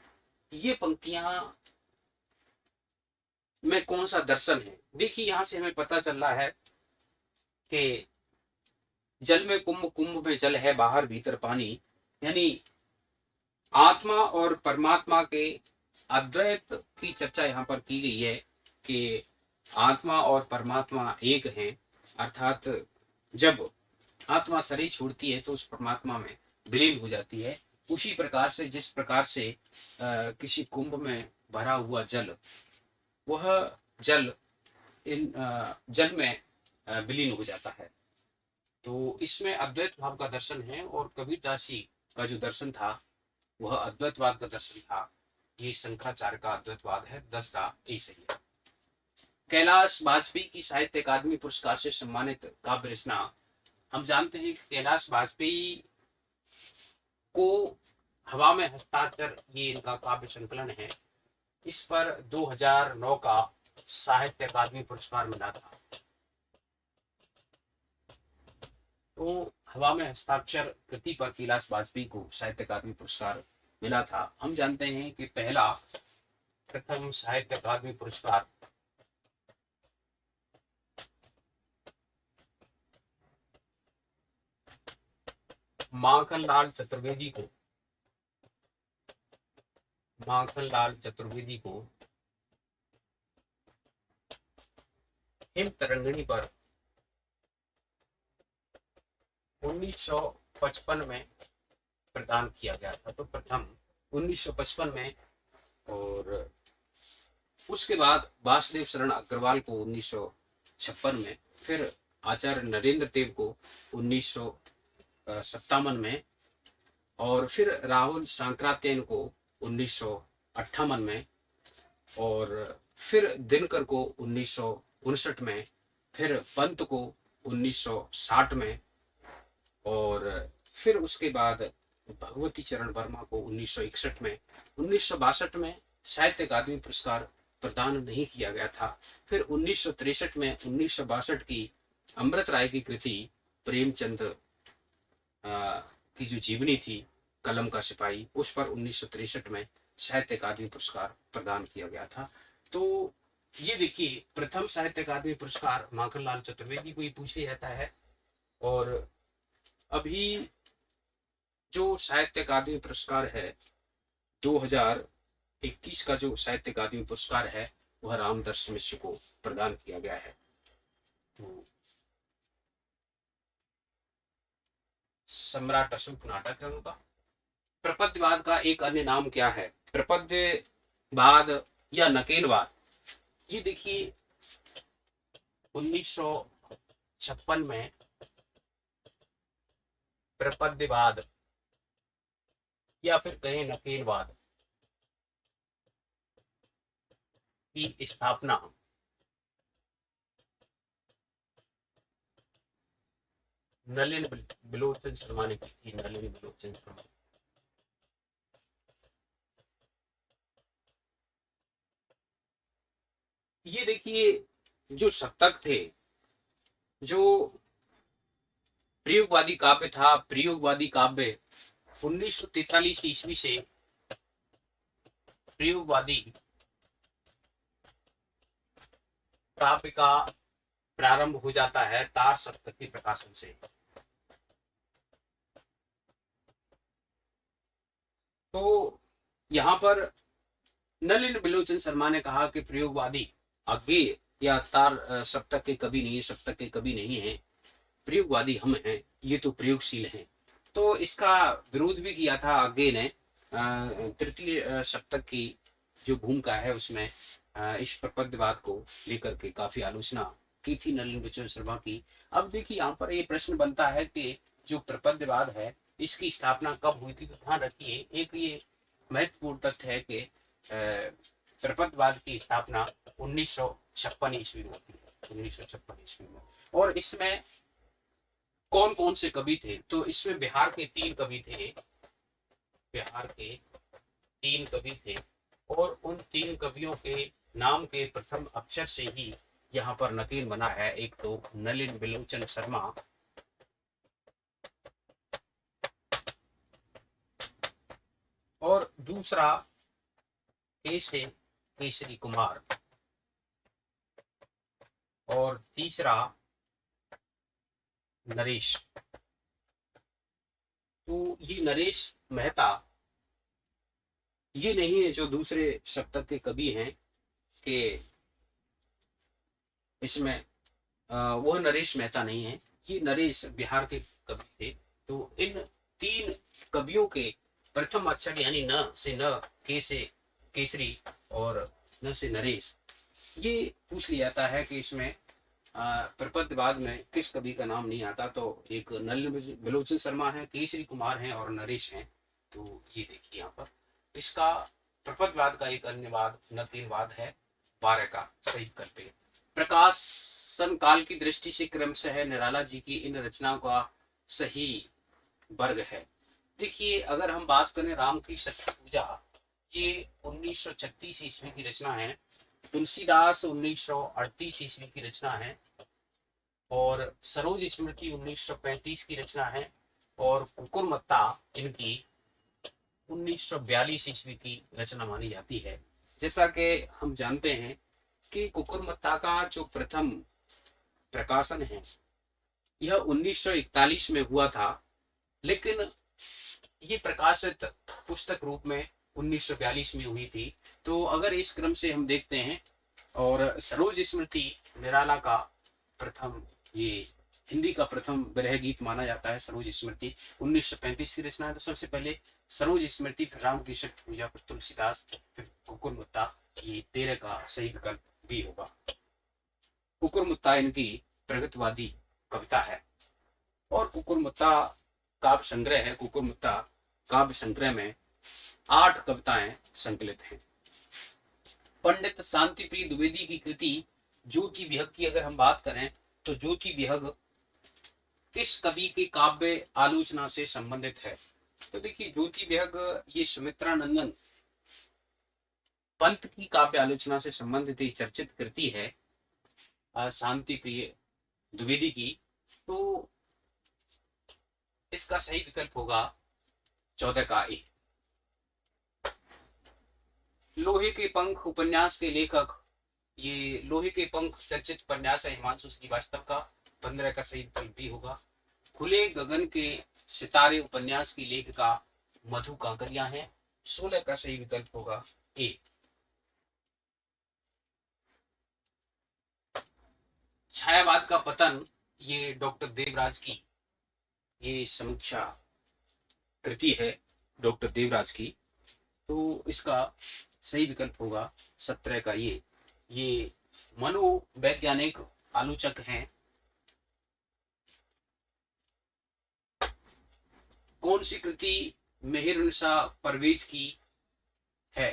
ये पंक्तियां में कौन सा दर्शन है? देखिए यहां से हमें पता चल रहा है कि जल में कुंभ, कुंभ में जल है बाहर भीतर पानी, यानी आत्मा और परमात्मा के अद्वैत की चर्चा यहाँ पर की गई है कि आत्मा और परमात्मा एक हैं, अर्थात जब आत्मा शरीर छोड़ती है तो उस परमात्मा में विलीन हो जाती है। उसी प्रकार से जिस प्रकार से किसी कुंभ में भरा हुआ जल, वह जल इन जल में विलीन हो जाता है। तो इसमें अद्वैत भाव का दर्शन है, और कबीरदास जी का जो दर्शन था वह अद्वैतवाद का दर्शन था। ये शंकराचार्य का अद्वैतवाद है, 10 का ए सही है। कैलाश वाजपेयी की साहित्य अकादमी पुरस्कार से सम्मानित काव्य रचना। हम जानते हैं कि कैलाश वाजपेयी को हवा में हस्ताक्षर, ये इनका काव्य संकलन है, इस पर 2009 का साहित्य अकादमी पुरस्कार मिला था। तो हवा में हस्ताक्षर कृति पर कैलाश वाजपेयी को साहित्य अकादमी पुरस्कार मिला था। हम जानते हैं कि पहला प्रथम साहित्य अकादमी पुरस्कार माखनलाल चतुर्वेदी को, माखनलाल चतुर्वेदी को हिम तरंगिणी पर 1955 में प्रदान किया गया था। तो प्रथम 1955 में, और उसके बाद वासुदेव शरण अग्रवाल को 1956 में, फिर आचार्य नरेंद्र देव को 1957 में, और फिर राहुल सांक्रात्यायन को 1958 में, और फिर दिनकर को 1959 में, फिर पंत को 1960 में, और फिर उसके बाद भगवती चरण वर्मा को 1961 में। 1962 में साहित्य अकादमी पुरस्कार प्रदान नहीं किया गया था। फिर 1963 में 1962 की अमृत राय की कृति प्रेमचंद की जो जीवनी थी कलम का सिपाही, उस पर 1963 में साहित्य अकादमी पुरस्कार प्रदान किया गया था। तो ये देखिए प्रथम साहित्य अकादमी पुरस्कार माखनलाल चतुर्वेदी को ही पूछ लिया जाता है। और अभी जो साहित्य अकादमी पुरस्कार है 2021 का जो साहित्य अकादमी पुरस्कार है वह रामदर्श मिश्र को प्रदान किया गया है। तो सम्राट अशोक नाटक है उनका। प्रपद्यवाद का एक अन्य नाम क्या है? प्रपद्यवाद या नकेलवाद। ये देखिए 1956 में प्रपद्यवाद या फिर कहें नकेलवाद की स्थापना नलिन बिलोचन शर्मा ने की थी। नलिन बिलोचन शर्मा। ये देखिए जो शतक थे, जो प्रयोगवादी काव्य था, प्रयोगवादी काव्य 1943 ईस्वी से प्रयोगवादी काव्य का प्रारंभ हो जाता है तार सप्तकी प्रकाशन से। तो यहाँ पर नलिन बिलोचन शर्मा ने कहा कि प्रयोगवादी आगे या तार सप्तक के कवि नहीं है, सप्तक के कवि नहीं है, प्रयोगवादी हम हैं, ये तो प्रयोगशील हैं। तो इसका विरोध भी किया था आगे ने तृतीय सप्तक की जो भूमिका है उसमें इस प्रपद्यवाद को लेकर के काफी आलोचना की थी नलिन बच्चन शर्मा की। अब देखिए यहाँ पर ये प्रश्न बनता है कि जो प्रपद्यवाद है इसकी स्थापना कब हुई थी, तो ध्यान रखिए एक ये महत्वपूर्ण तथ्य है कि प्रपद्यवाद की स्थापना 1956 ईस्वी में होती है, 1956 ईस्वी में। और इसमें कौन कौन से कवि थे, तो इसमें बिहार के 3 कवि थे, बिहार के 3 कवि थे और उन 3 कवियों के नाम के प्रथम अक्षर से ही यहाँ पर नकेल बना है। एक तो नलिन बिलोचन शर्मा और दूसरा केसरी कुमार और तीसरा नरेश। तो ये नरेश मेहता ये नहीं है जो दूसरे सप्तक के कवि हैं कि इसमें वह नरेश मेहता नहीं है, ये नरेश बिहार के कवि थे। तो इन 3 कवियों के प्रथम अक्षर यानी न से न, के से केसरी और न से नरेश, ये पूछ लिया जाता है कि इसमें प्रपद्यवाद में किस कवि का नाम नहीं आता। तो एक नलिन बिलोचन शर्मा है, केसरी कुमार हैं और नरेश हैं। तो ये देखिए यहाँ पर इसका प्रपद्यवाद का एक अन्य वाद नकेलवाद है, 12 का सही विकल्प है। प्रकाशन काल की दृष्टि से क्रमशः निराला जी की इन रचनाओं का सही वर्ग है। देखिए अगर हम बात करें राम की शक्ति पूजा, ये 1936 ईस्वी की रचना है। तुलसीदास 1938 ईस्वी की रचना है और सरोज स्मृति 1935 की रचना है और कुकुरमत्ता इनकी 1942 ईस्वी की रचना मानी जाती है। जैसा कि हम जानते हैं कि कुकुरमत्ता का जो प्रथम प्रकाशन है यह 1941 में हुआ था, लेकिन ये प्रकाशित पुस्तक रूप में 1942 में हुई थी। तो अगर इस क्रम से हम देखते हैं और सरोज स्मृति निराला का प्रथम, ये हिंदी का प्रथम विरह गीत माना जाता है। सरोज स्मृति 1935 की रचना है। तो सबसे पहले सरोज स्मृति, फिर राम की शक्ति पूजा, फिर तुलसीदास, फिर कुकुरमुत्ता, ये 13 का सही विकल्प भी होगा। कुकुरमुत्ता इनकी प्रगतिवादी कविता है और कुकुरमुत्ता काव्य संग्रह है। कुकुरमुत्ता काव्य संग्रह में 8 कविताएं संकलित हैं। पंडित शांतिप्रिय द्विवेदी की कृति ज्योति विहग की अगर हम बात करें तो ज्योति विहग किस कवि के काव्य आलोचना से संबंधित है, तो देखिए ज्योति विहग ये सुमित्रा नंदन पंत की काव्य आलोचना से संबंधित चर्चित कृति है शांति प्रिय द्विवेदी की। तो इसका सही विकल्प होगा 14 का ए। लोहे के पंख उपन्यास के लेखक, ये लोहे के पंख चर्चित उपन्यास है हिमांशु श्रीवास्तव का, 15 का सही विकल्प भी होगा। खुले गगन के सितारे उपन्यास की लेखिका मधु कांकरिया हैं, 16 का सही विकल्प होगा ए। छायावाद का पतन, ये डॉक्टर देवराज की ये समीक्षा कृति है डॉक्टर देवराज की। तो इसका सही विकल्प होगा 17 का ये मनोवैज्ञानिक आलोचक हैं। कौन सी कृति मेहरुनिसा परवेज की है?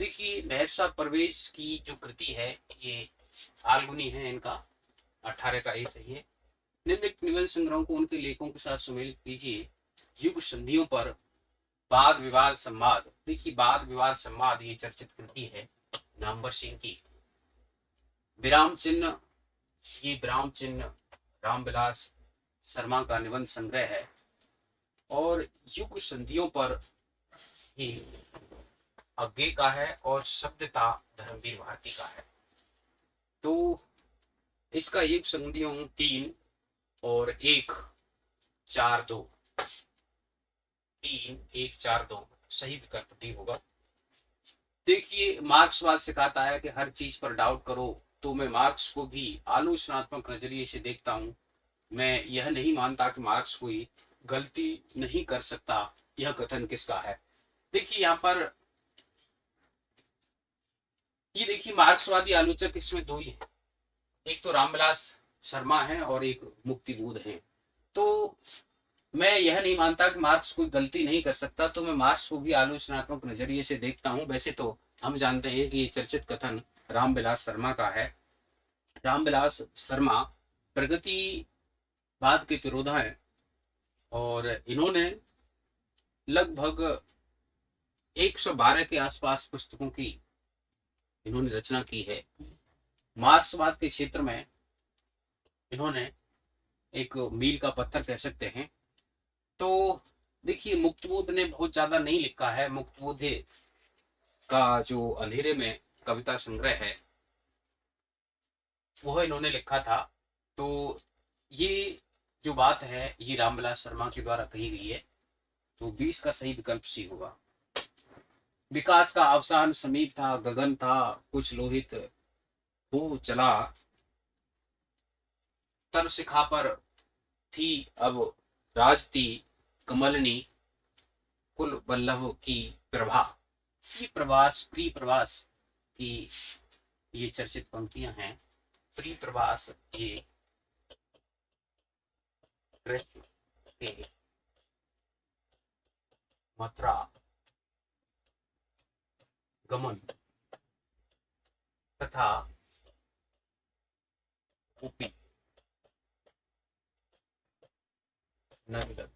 देखिए मेहरुनिसा परवेज की जो कृति है ये फाल्गुनी है, इनका 18 का ए सही है। निम्नलिखित निबंध संग्रहों को उनके लेखों के साथ सम्मिलित कीजिए। युग संधियों पर वाद विवाद संवाद, देखिए वाद विवाद संवाद ये चर्चित कृति है नामवर सिंह की। विराम चिन्ह, ये विराम चिन्ह रामविलास शर्मा का निबंध संग्रह है और युग संधियों पर ये अज्ञे का है और शब्दता धर्मवीर भारती का है। तो इसका युग संधियों 3 और 1 4 2, 3 1 4 2 सही विकल्प डी होगा। देखिए मार्क्सवाद सिखाता है कि हर चीज पर डाउट करो, तो मैं मार्क्स को भी आलोचनात्मक नजरिए से देखता हूँ। मैं यह नहीं मानता कि मार्क्स कोई गलती नहीं कर सकता। यह कथन किसका है? देखिए यहाँ पर, ये देखिए मार्क्सवादी आलोचक इसमें दो ही हैं, एक तो रामविलास शर्मा है और एक मुक्तिबोध है। तो मैं यह नहीं मानता कि मार्क्स कोई गलती नहीं कर सकता, तो मैं मार्क्स को भी आलोचनात्मक नजरिए से देखता हूँ। वैसे तो हम जानते हैं कि ये चर्चित कथन रामविलास शर्मा का है। रामविलास शर्मा प्रगतिवाद के विरोधा है और इन्होंने लगभग 112 के आसपास पुस्तकों की इन्होंने रचना की है। मार्क्सवाद के क्षेत्र में इन्होंने एक मील का पत्थर कह सकते हैं। तो देखिए मुक्तबोध ने बहुत ज्यादा नहीं लिखा है। मुक्तबोध का जो अंधेरे में कविता संग्रह है वह इन्होंने लिखा था। तो ये जो बात है ये रामविलास शर्मा के द्वारा कही गई है। तो 20 का सही विकल्प सी होगा। विकास का अवसान समीप था, गगन था कुछ लोहित हो चला, तर शिखा पर थी अब राजती कमलनी, कुल वल्लभ की प्रभा। ये प्रवास, प्री प्रवास की ये चर्चित पंक्तियां हैं। प्री प्रवास ये कृष्ण के मथुरा गमन तथा ऊपी नगर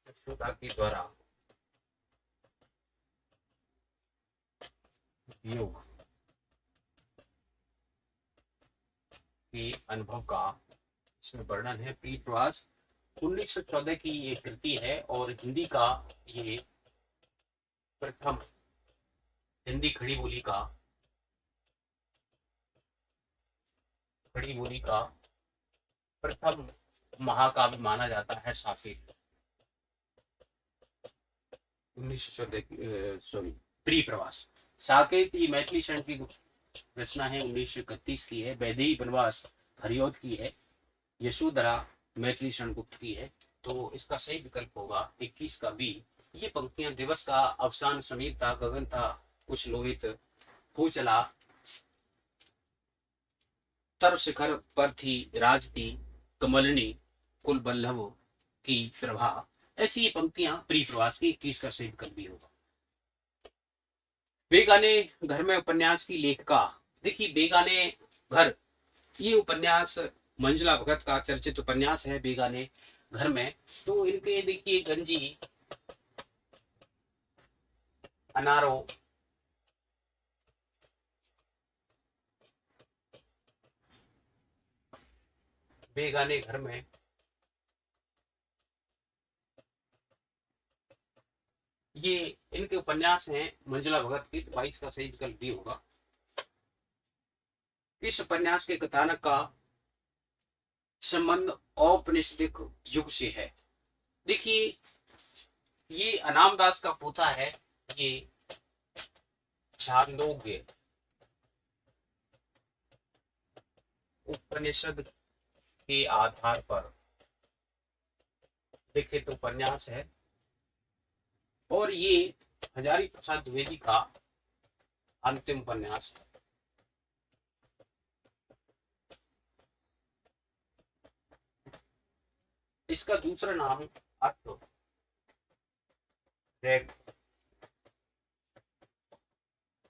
यशोदा के द्वारा योग के अनुभव का इसमें वर्णन है। प्री प्रवास 1914 की ये कृति है और हिंदी का ये प्रथम हिंदी खड़ी बोली का प्रथम महाकाव्य माना जाता है साकेत। 1914 सॉरी प्री प्रवास। साकेत ये मैथिली शरण की रचना है, 1931 की है। वैदेही वनवास हरिऔध की है। यशोधरा मैथिली शरण गुप्त की है। तो इसका सही विकल्प होगा 21 का बी। ये पंक्तियां दिवस का अवसान समीप था, गगन था कुछ लोहित हो चला, तर शिखर पर थी राजती कमलनी, कुल वल्लभ की प्रभा। ऐसी ये पंक्तियां प्री प्रवास की 21 का सही विकल्प भी होगा। बेगाने घर में उपन्यास की लेखिका। देखिए बेगाने घर, ये उपन्यास मंजुला भगत का चर्चित उपन्यास है बेगाने घर में। तो इनके देखिए गंजी, अनारो, बेगाने घर में, ये इनके उपन्यास हैं मंजुला भगत की। तो 22 का सही विकल्प भी होगा। इस उपन्यास के कथानक का संबंध औपनिषदिक युग से है। देखिए ये अनामदास का पोथा है। ये छांदोग्य उपनिषद के आधार पर लिखित उपन्यास है और ये हजारी प्रसाद द्विवेदी का अंतिम उपन्यास है। इसका दूसरा नाम अर्थ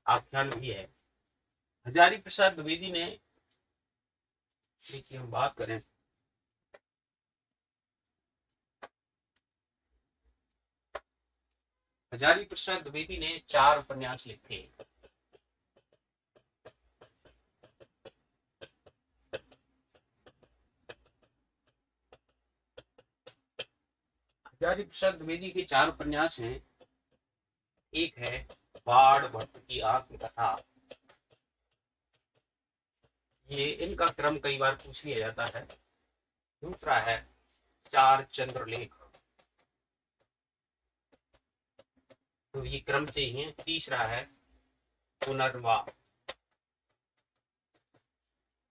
आख्यान भी है। हजारी प्रसाद द्विवेदी ने, देखिए हम बात करें हजारी प्रसाद द्विवेदी ने 4 उपन्यास लिखे। हजारी प्रसाद द्विवेदी के 4 उपन्यास हैं। एक है बाण भट्ट की आत्मकथा। ये इनका क्रम कई बार पूछ लिया जाता है। दूसरा है 4 चंद्रलेख, तो ये क्रम से ही है। तीसरा है पुनर्वा,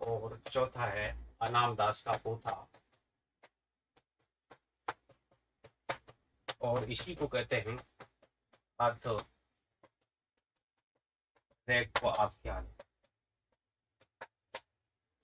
और चौथा है अनाम दास का पोथा, और इसी को कहते हैं अर्थ रैक व आख्यान।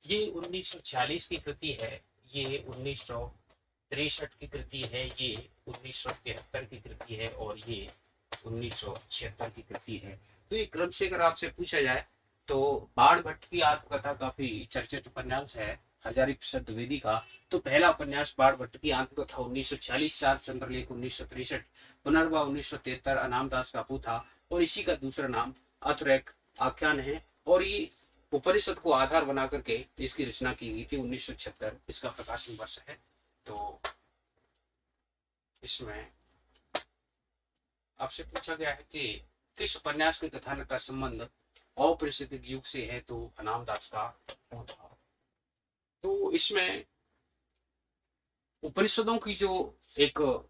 ये 1946 की कृति है, ये 1963 की कृति है, ये 1973 की कृति है, और ये 1976 की कृति है। तो ये क्रम से अगर आपसे पूछा जाए तो बाण भट्ट की आत्मकथा काफी चर्चित उपन्यास है, हजारी प्रसाद द्विवेदी का। तो पहला उपन्यास बाण भट्ट की आत्मकथा 1946, चार चंद्रलेख 1963, पुनर्वा 1973, अनामदास का पूथा, और इसी का दूसरा नाम अथरेक आख्यान है। और ये उपनिषद को आधार बना करके इसकी रचना की गई थी 1976, इसका प्रकाशन वर्ष है। तो इसमें आपसे पूछा गया है कि किस उपन्यास के कथानक का संबंध औपनिषदिक युग से है, तो अनामदास का पोथा। तो इसमें उपनिषदों की जो एक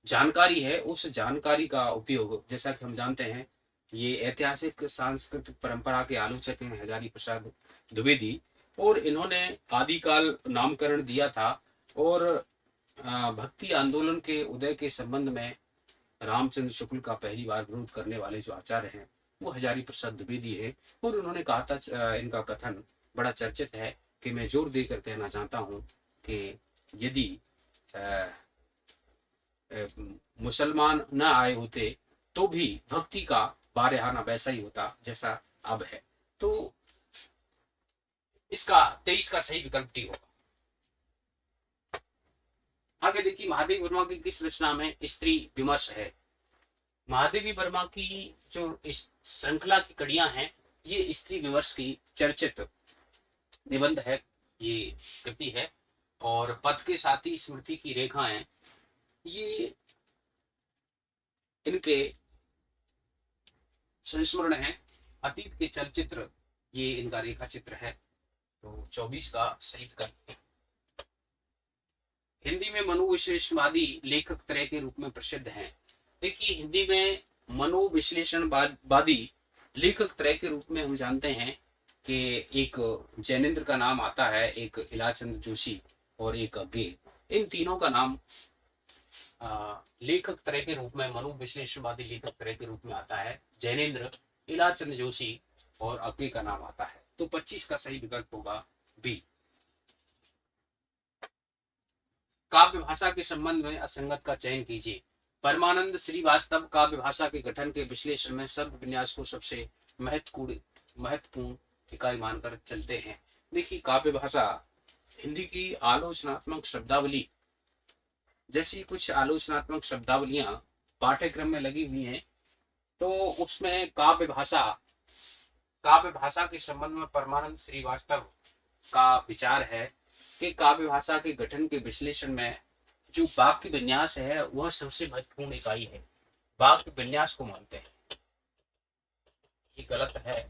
जानकारी है, उस जानकारी का उपयोग, जैसा कि हम जानते हैं, ये ऐतिहासिक सांस्कृतिक परंपरा के आलोचक हैं हजारी प्रसाद द्विवेदी, और इन्होंने आदिकाल नामकरण दिया था। और भक्ति आंदोलन के उदय के संबंध में रामचंद्र शुक्ल का पहली बार विरोध करने वाले जो आचार्य हैं वो हजारी प्रसाद द्विवेदी है। और उन्होंने कहा था, इनका कथन बड़ा चर्चित है, कि मैं जोर देकर कहना चाहता हूँ कि यदि मुसलमान न आए होते तो भी भक्ति का बारहाना वैसा ही होता जैसा अब है। तो इसका 23 का सही विकल्प डी होगा। आगे देखिए, महादेवी वर्मा की किस रचना में स्त्री विमर्श है। महादेवी वर्मा की जो इस श्रृंखला की कड़ियां हैं, ये स्त्री विमर्श की चर्चित निबंध है, ये कृति है। और पद के साथी स्मृति की रेखाएं, ये इनके संस्मरण है। अतीत के चलचित्र, ये इनका रेखा चित्र है। तो 24 का सही विकल्प है। हिंदी में मनोविश्लेषणवादी लेखक त्रय के रूप में प्रसिद्ध हैं। देखिए, हिंदी में मनोविश्लेषणवादी लेखक त्रय के रूप में हम जानते हैं कि एक जैनेन्द्र का नाम आता है, एक इलाचंद जोशी, और एक अज्ञे। इन तीनों का नाम लेखक त्रय के रूप में, मनोविश्लेषणवादी लेखक त्रय के रूप में आता है। जैनेन्द्र, इलाचंद जोशी और अज्ञे का नाम आता है। तो 25 का सही विकल्प होगा बी। काव्य भाषा के संबंध में असंगत का चयन कीजिए। परमानंद श्रीवास्तव काव्य भाषा के गठन के विश्लेषण में शब्द विन्यास को सबसे महत्वपूर्ण इकाई मानकर चलते हैं। देखिए, काव्य भाषा हिंदी की आलोचनात्मक शब्दावली, जैसी कुछ आलोचनात्मक शब्दावलियां पाठ्यक्रम में लगी हुई हैं, तो उसमें काव्य भाषा के संबंध में परमानंद श्रीवास्तव का विचार है कि काव्य भाषा के गठन के विश्लेषण में जो वाक्य विन्यास है वह सबसे महत्वपूर्ण इकाई है। वाक्य विन्यास को मानते हैं, ये गलत है।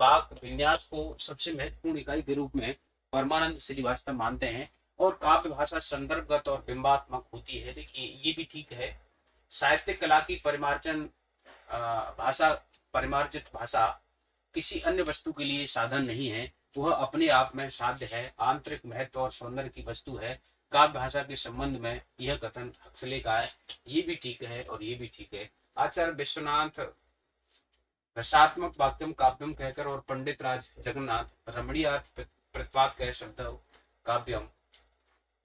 वाक्य विन्यास को सबसे महत्वपूर्ण इकाई के रूप में परमानंद श्रीवास्तव मानते हैं। और काव्य भाषा संदर्भगत और बिंबात्मक होती है। देखिए, ये भी ठीक है। साहित्यिक कला की परिमार्जित भाषा किसी अन्य वस्तु के लिए साधन नहीं है, वह अपने आप में साध्य है, आंतरिक महत्व और सौंदर्य की वस्तु है। काव्य भाषा के संबंध में यह कथन हक्सले का है, ये भी ठीक है और ये भी ठीक है। आचार्य विश्वनाथ रसात्मक वाक्यम काव्यम कहकर और पंडित राज जगन्नाथ रमणीयार्थ प्रतिपाद कह शब्द काव्यम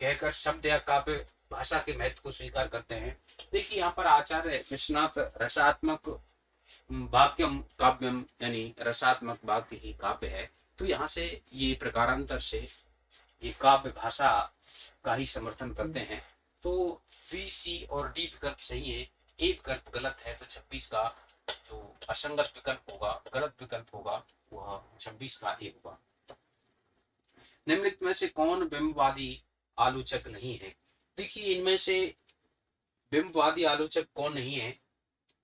कहकर शब्द या काव्य भाषा के महत्व को स्वीकार करते हैं। देखिए, यहाँ पर आचार्य विश्वनाथ रसात्मक वाक्यम काव्यम यानी रसात्मक वाक्य ही काव्य है। तो यहाँ से ये प्रकारांतर से ये काव्य भाषा का ही समर्थन करते हैं। तो बी, सी और डी विकल्प सही है। ए विकल्प गलत है। तो 26 का जो असंगत विकल्प होगा, गलत विकल्प होगा, वह 26 का ए होगा। निम्नलिखित में से कौन बिंबवादी आलोचक नहीं है। देखिए, इनमें से बिंबवादी आलोचक कौन नहीं है,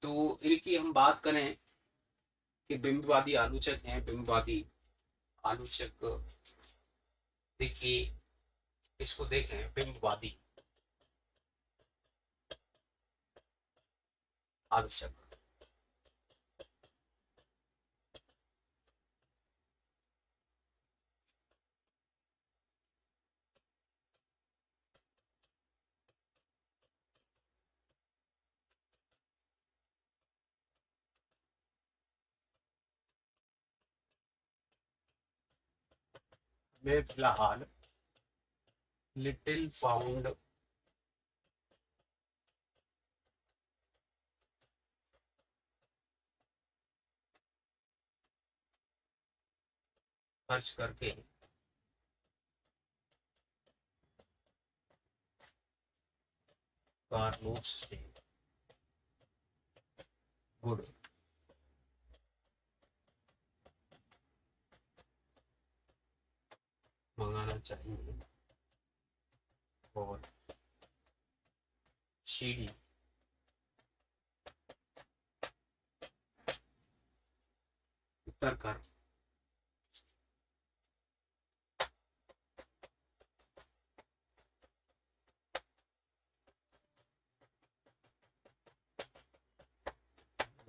तो इनकी हम बात करें कि बिंबवादी आलोचक हैं। बिंबवादी आलोचक, देखिए इसको देखें, बिंबवादी आलोचक। में फिलहाल लिटिल पाउंड खर्च करके कार्लोस से गुड मंगाना चाहिए और सीडी उतर कर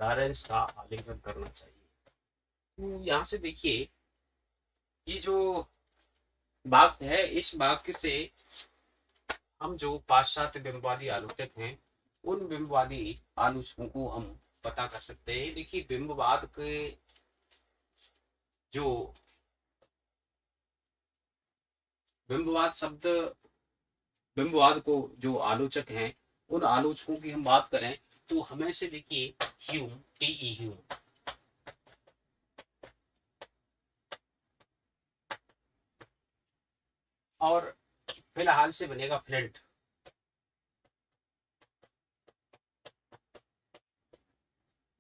लॉरेंस का आलिंगन करना चाहिए। तो यहाँ से देखिए, ये जो वाक्य है, इस वाक्य से हम जो पाश्चात्य बिंबवादी आलोचक हैं, उन बिंबवादी आलोचकों को हम पता कर सकते हैं। देखिए, बिंबवाद के जो बिंबवाद शब्द, बिंबवाद को जो आलोचक हैं, उन आलोचकों की हम बात करें तो हमें से देखिए ह्यूम, टी ह्यूम, और फिलहाल से बनेगा फ्लिंट,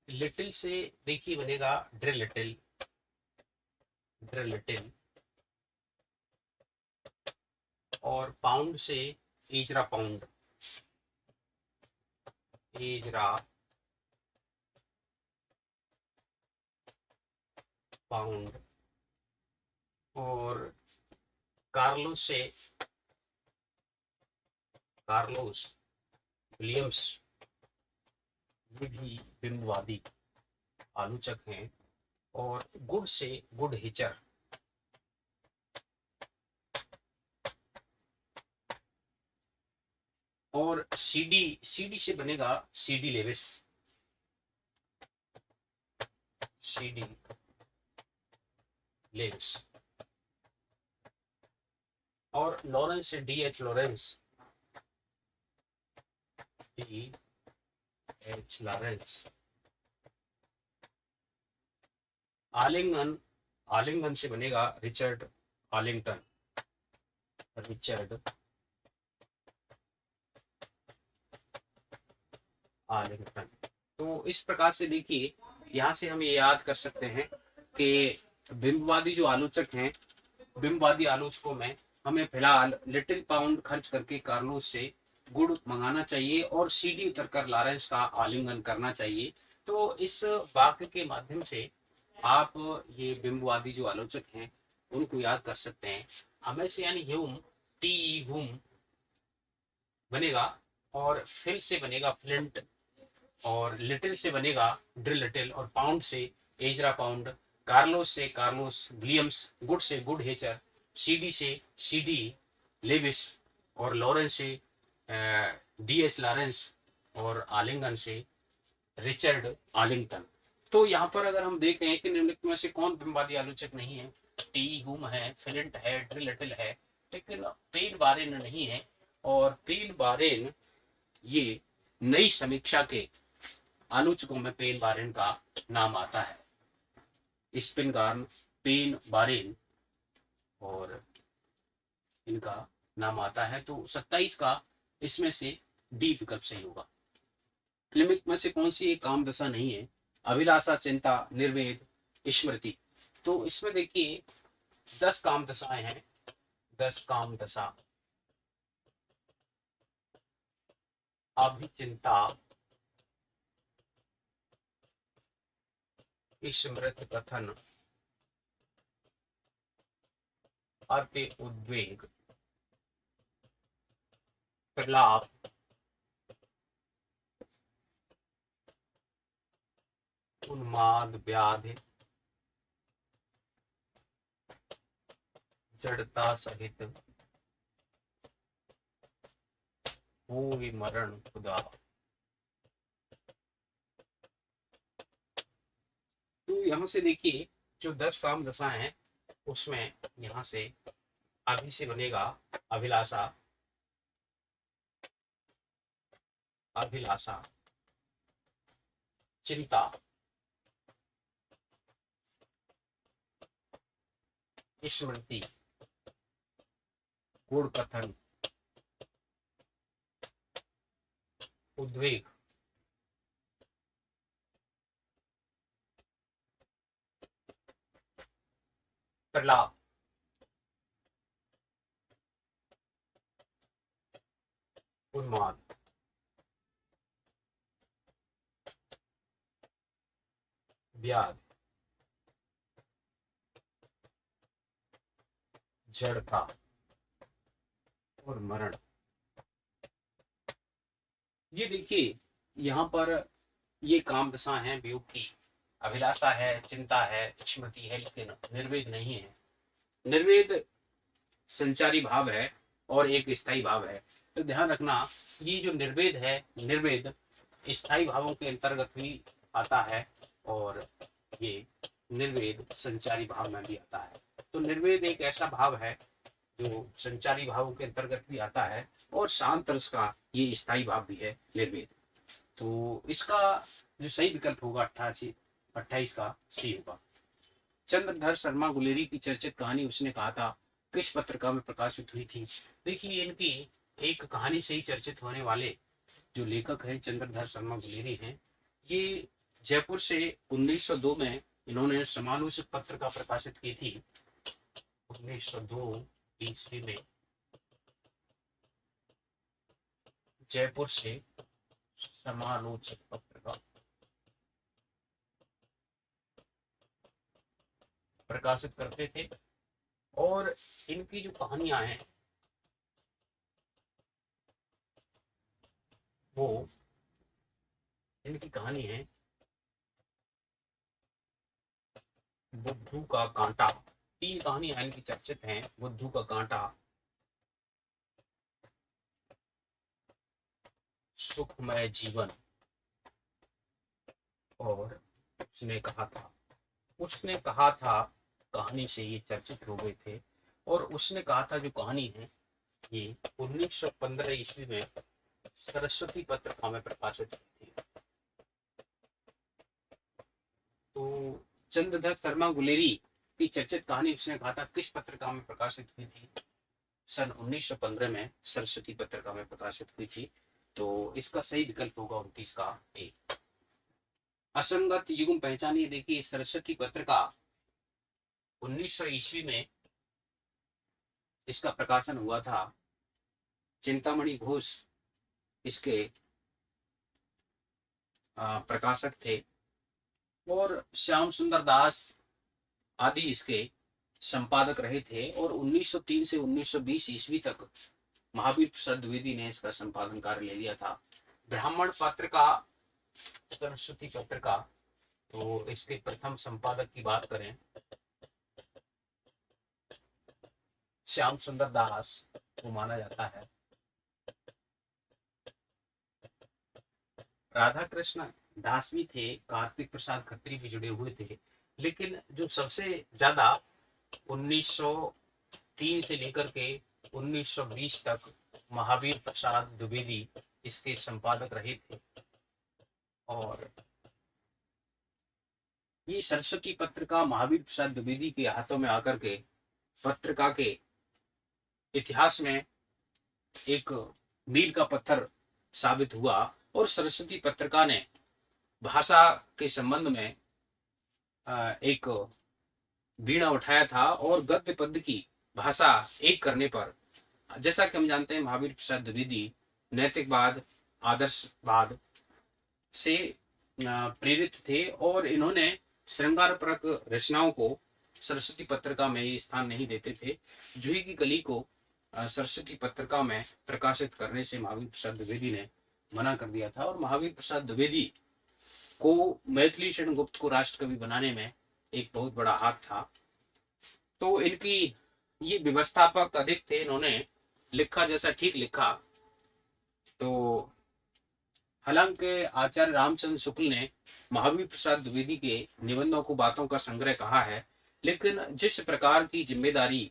लिटिल से देखिए बनेगा ड्रिलिटिल, ड्रिलिटिल, और पाउंड से एजरा पाउंड, एजरा पाउंड, और कार्लोस से कार्लोस विलियम्स, ये भी बिंबवादी आलोचक हैं। और गुड से गुड हिचर, और सीडी, सीडी से बनेगा सीडी लेविस, सीडी लेविस, और लॉरेंस से D H Lawrence, D H Lawrence, आलिंगन, आलिंगन से बनेगा रिचर्ड आलिंगटन, रिचर्ड आलिंगटन। तो इस प्रकार से देखिए, यहाँ से हम ये याद कर सकते हैं कि बिंबवादी जो आलोचक हैं, बिंबवादी आलोचकों में हमें फिलहाल लिटिल पाउंड खर्च करके कार्लोस से गुड़ मंगाना चाहिए और सीडी उतरकर लॉरेंस का आलिंगन करना चाहिए। तो इस वाक्य के माध्यम से आप ये बिंबवादी जो आलोचक हैं उनको याद कर सकते हैं। हमें से यानी ह्यूम, टी ह्यूम बनेगा, और फिल से बनेगा फ्लिंट, और लिटिल से बनेगा ड्रिल लिटिल, और पाउंड से एजरा पाउंड, कार्लोस से कार्लोस विलियम्स, गुड से गुड हेचर, सीडी से सीडी लेविस, और लॉरेंस से डी एस लॉरेंस, और आलिंगन से रिचर्ड आलिंगटन। तो यहाँ पर अगर हम देखें कि निम्नलिखित में से कौन बिंबवादी आलोचक नहीं है, टी ह्यूम है, फिलिंट है, ड्रिल लिटिल है, लेकिन पेन बारेन नहीं है। और पेन बारेन ये नई समीक्षा के आलोचकों में पेन बारेन का नाम आता है। स्पिनगार्न, पेन बारेन, और इनका नाम आता है। तो 27 का इसमें से डी विकल्प सही होगा। निम्नलिखित में से कौन सी एक काम दशा नहीं है, अभिलाषा, चिंता, निर्वेद, स्मृति। तो इसमें देखिए 10 काम दशाएं हैं, 10 काम दशा, अभिचिंता, स्मृति कथन, अति उद्वेग, प्रलाप, उन्माद, व्याधि, जड़ता सहित वो विमरण खुदा। तो यहाँ से देखिए जो 10 काम दशा हैं उसमें यहाँ से अभी से बनेगा अभिलाषा, अभिलाषा, चिंता, स्मृति, गुण कथन, उद्वेग, प्रलाप, उन्माद, व्याध, जड़ता और मरण। ये देखिए यहाँ पर ये काम दशा है वियोग की, अभिलाषा है, चिंता है, स्मृति है, लेकिन निर्वेद नहीं है। निर्वेद संचारी भाव है और एक स्थायी भाव है। तो ध्यान रखना, ये जो निर्वेद है, निर्वेद स्थायी भावों के अंतर्गत भी आता है और ये निर्वेद संचारी भाव में भी आता है। तो निर्वेद एक ऐसा भाव है जो संचारी भावों के अंतर्गत भी आता है और शांत रस का ये स्थायी भाव भी है निर्वेद। तो इसका जो सही विकल्प होगा 28 का सी होगा। चंद्रधर शर्मा गुलेरी की चर्चित कहानी उसने कहा था किस पत्रिका में प्रकाशित हुई थी। देखिए इनकी एक कहानी से ही चर्चित होने वाले जो लेखक हैं चंद्रधर शर्मा गुलेरी हैं, ये जयपुर से 1902 में इन्होंने समालोचक पत्रिका प्रकाशित की थी। 1902 ईस्वी में जयपुर से समालोचक पत्रिका प्रकाशित करते थे और इनकी जो कहानियां हैं वो इनकी कहानी है बुद्धू का कांटा। 3 कहानियां इनकी चर्चित हैं, बुद्धू का कांटा, सुखमय जीवन और उसने कहा था कहानी से ये चर्चित हो गए थे। और उसने कहा था जो कहानी है ये 1915 ईस्वी में सरस्वती पत्रिका में प्रकाशित हुई थी। तो चंद्रधर शर्मा गुलेरी की चर्चित कहानी उसने कहा था किस पत्रिका में प्रकाशित हुई थी? सन 1915 में सरस्वती पत्रिका में प्रकाशित हुई थी। तो इसका सही विकल्प होगा 29 का ए। असंगत युग्म पहचानिए। देखिए सरस्वती पत्रिका 1900 ईस्वी में इसका प्रकाशन हुआ था। चिंतामणि घोष इसके प्रकाशक थे और श्याम सुंदर दास आदि इसके संपादक रहे थे। और 1903 से 1920 ईस्वी तक महावीर प्रसाद द्विवेदी ने इसका संपादन कार्य ले लिया था। ब्राह्मण पत्रिका, सरस्वती पत्रिका, तो इसके प्रथम संपादक की बात करें श्याम सुंदर दास को माना जाता है। राधा कृष्ण दास भी थे, कार्तिक प्रसाद खत्री भी जुड़े हुए थे, लेकिन जो सबसे ज्यादा 1903 से लेकर के 1920 तक महावीर प्रसाद द्विवेदी इसके संपादक रहे थे। और ये सरस्वती पत्रिका महावीर प्रसाद द्विवेदी के हाथों में आकर के पत्रिका के इतिहास में एक मील का पत्थर साबित हुआ। और सरस्वती पत्रिका ने भाषा के संबंध में एक बीड़ा उठाया था और गद्य पद्य की भाषा एक करने पर, जैसा कि हम जानते हैं महावीर प्रसाद द्विवेदी नैतिकवाद, आदर्शवाद से प्रेरित थे और इन्होंने श्रृंगारपरक रचनाओं को सरस्वती पत्रिका में स्थान नहीं देते थे। जूही की कली को सरस्वती पत्रिका में प्रकाशित करने से महावीर प्रसाद द्विवेदी ने मना कर दिया था। और महावीर प्रसाद द्विवेदी को मैथिली शरण गुप्त को राष्ट्रकवि बनाने में एक बहुत बड़ा हाथ था। तो इनकी ये व्यवस्थापक अधिक थे, इन्होंने लिखा जैसा ठीक लिखा। तो हालांकि आचार्य रामचंद्र शुक्ल ने महावीर प्रसाद द्विवेदी के निबंधों को बातों का संग्रह कहा है, लेकिन जिस प्रकार की जिम्मेदारी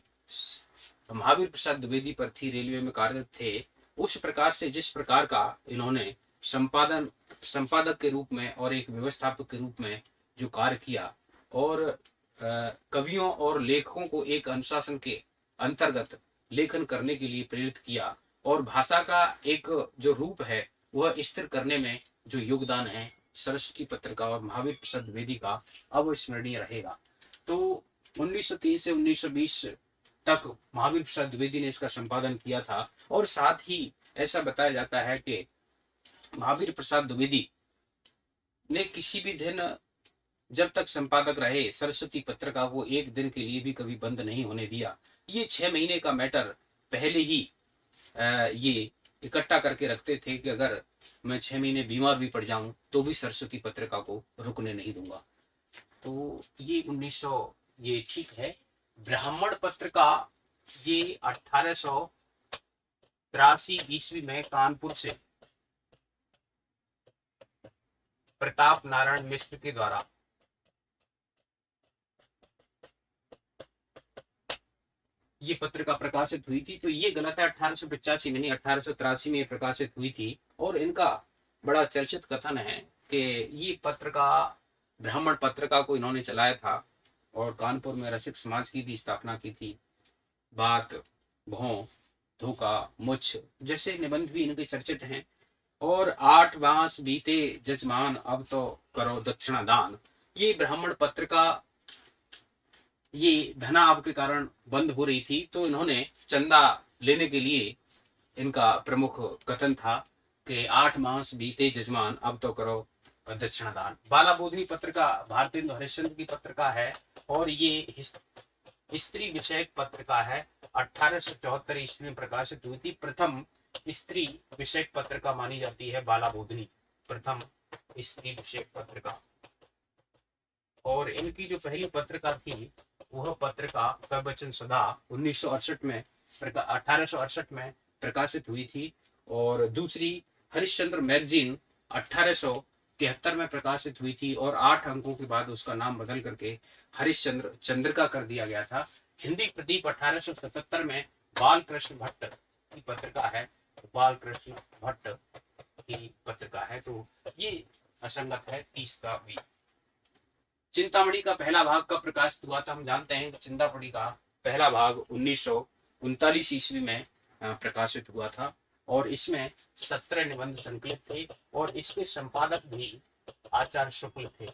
महावीर प्रसाद द्विवेदी पर थी, रेलवे में कार्यरत थे, उस प्रकार से जिस प्रकार का इन्होंने संपादक के रूप में और एक व्यवस्थापक के रूप में जो कार्य किया और कवियों और लेखकों को एक अनुशासन के अंतर्गत लेखन करने के लिए प्रेरित किया और भाषा का एक जो रूप है वह स्थिर करने में जो योगदान है सरस्वती पत्र का और महावीर प्रसाद द्विवेदी का अविस्मरणीय रहेगा। तो 1903 से 1920 तक महावीर प्रसाद द्विवेदी ने इसका संपादन किया था और साथ ही ऐसा बताया जाता है कि महावीर प्रसाद द्विवेदी ने किसी भी दिन जब तक संपादक रहे सरस्वती पत्र का वो एक दिन के लिए भी कभी बंद नहीं होने दिया। ये 6 महीने का मैटर पहले ही ये इकट्ठा करके रखते थे कि अगर मैं 6 महीने बीमार भी पड़ जाऊं तो भी सरस्वती पत्रिका को रुकने नहीं दूंगा। तो ये 1900 ये ठीक है। ब्राह्मण पत्रिका ये 1883 ईस्वी में कानपुर से प्रताप नारायण मिश्र के द्वारा ये पत्रिका प्रकाशित हुई थी। तो ये गलत है, 1885 में नहीं 1883 में प्रकाशित हुई थी। और इनका बड़ा चर्चित कथन है कि ये पत्रिका ब्राह्मण पत्रिका को इन्होंने चलाया था और कानपुर में रसिक समाज की भी स्थापना की थी। बात, भों, धोखा, मुछ जैसे निबंध भी इनके चर्चित हैं। और 8 मास बीते जजमान अब तो करो दक्षिणा दान, ये ब्राह्मण पत्रिका ये धनाभाव के कारण बंद हो रही थी। तो इन्होंने चंदा लेने के लिए इनका प्रमुख कथन था कि 8 मास बीते जजमान अब तो करो दक्षिणा दान। बाला बोधनी पत्रिका भारतेंदु हरिश्चंद्र की पत्रिका है और ये स्त्री विषयक पत्रिका है। 1874 ईस्वी में प्रकाशित हुई थी। प्रथम स्त्री विषयक पत्रिका मानी जाती है बाला बोधनी, प्रथम स्त्री विषयक पत्रिका। और इनकी जो पहली पत्रिका थी वह पत्रिका कवचन सुधा 1868 में प्रकाशित हुई थी। और दूसरी हरिश्चंद्र मैगजीन 1873 में प्रकाशित हुई थी और 8 अंकों के बाद उसका नाम बदल करके हरिश्चंद्र चंद्रिका कर दिया गया था। हिंदी प्रदीप 1877 में बाल कृष्ण भट्ट की पत्रिका है, बाल कृष्ण भट्ट की पत्रिका है। तो ये असंगत है 30 का भी। चिंतामणि का पहला भाग कब प्रकाशित हुआ था? हम जानते हैं कि चिंतामणि का पहला भाग 1939 ईस्वी में प्रकाशित हुआ था और इसमें 17 निबंध संकलित थे और इसके संपादक भी आचार्य शुक्ल थे।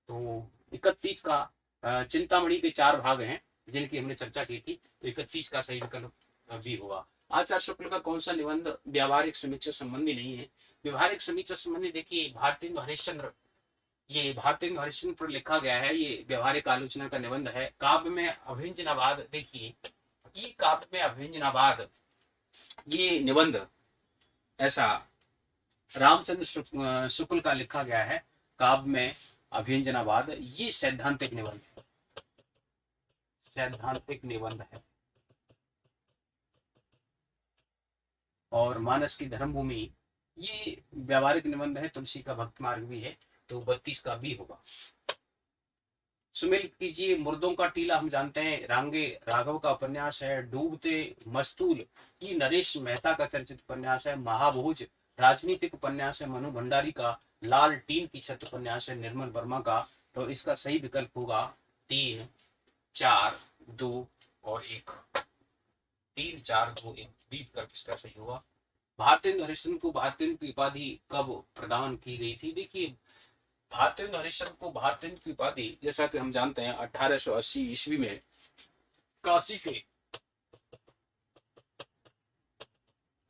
तो 31 का चिंतामणि के 4 भाग हैं जिनकी हमने चर्चा की थी, तो 31 का सही विकल्प भी हुआ। आचार्य शुक्ल का कौन सा निबंध व्यावहारिक समीक्षा संबंधी नहीं है? व्यवहारिक समीक्षा संबंधी देखिए भारतेंदु हरिश्चंद्र, ये भारतेंदु हरिश्चंद्र पर लिखा गया है, ये व्यवहारिक आलोचना का निबंध है। काव्य में अभिव्यंजनावाद, देखिए ये काव्य में अभिव्यंजनावाद ये निबंध ऐसा रामचंद्र शुक्ल का लिखा गया है। काव्य में अभिव्यंजनावाद ये सैद्धांतिक निबंध है, सैद्धांतिक निबंध है। और मानस की धर्मभूमि ये व्यावहारिक निबंध है। तुलसी का भक्त मार्ग भी है, तो 32 का भी होगा। सुमिलित कीजिए मुर्दों का टीला, हम जानते हैं रांगे राघव का उपन्यास है। डूबते मस्तूल ये नरेश मेहता का चर्चित उपन्यास है। महाभोज राजनीतिक उपन्यास है मनु भंडारी का। लाल टीन की छत उपन्यास है निर्मल वर्मा का। तो इसका सही विकल्प होगा 3, 4, 2 और 1। 3, 4, 2, 1 बी विकल्प इसका सही होगा। भारतेंदु हरिश्चंद्र को भारतेंदु की उपाधि कब प्रदान की गई थी? देखिए भारतेंदु हरिश्चंद्र को भारतेंदु की उपाधि जैसा कि हम जानते हैं 1880 ईस्वी में काशी के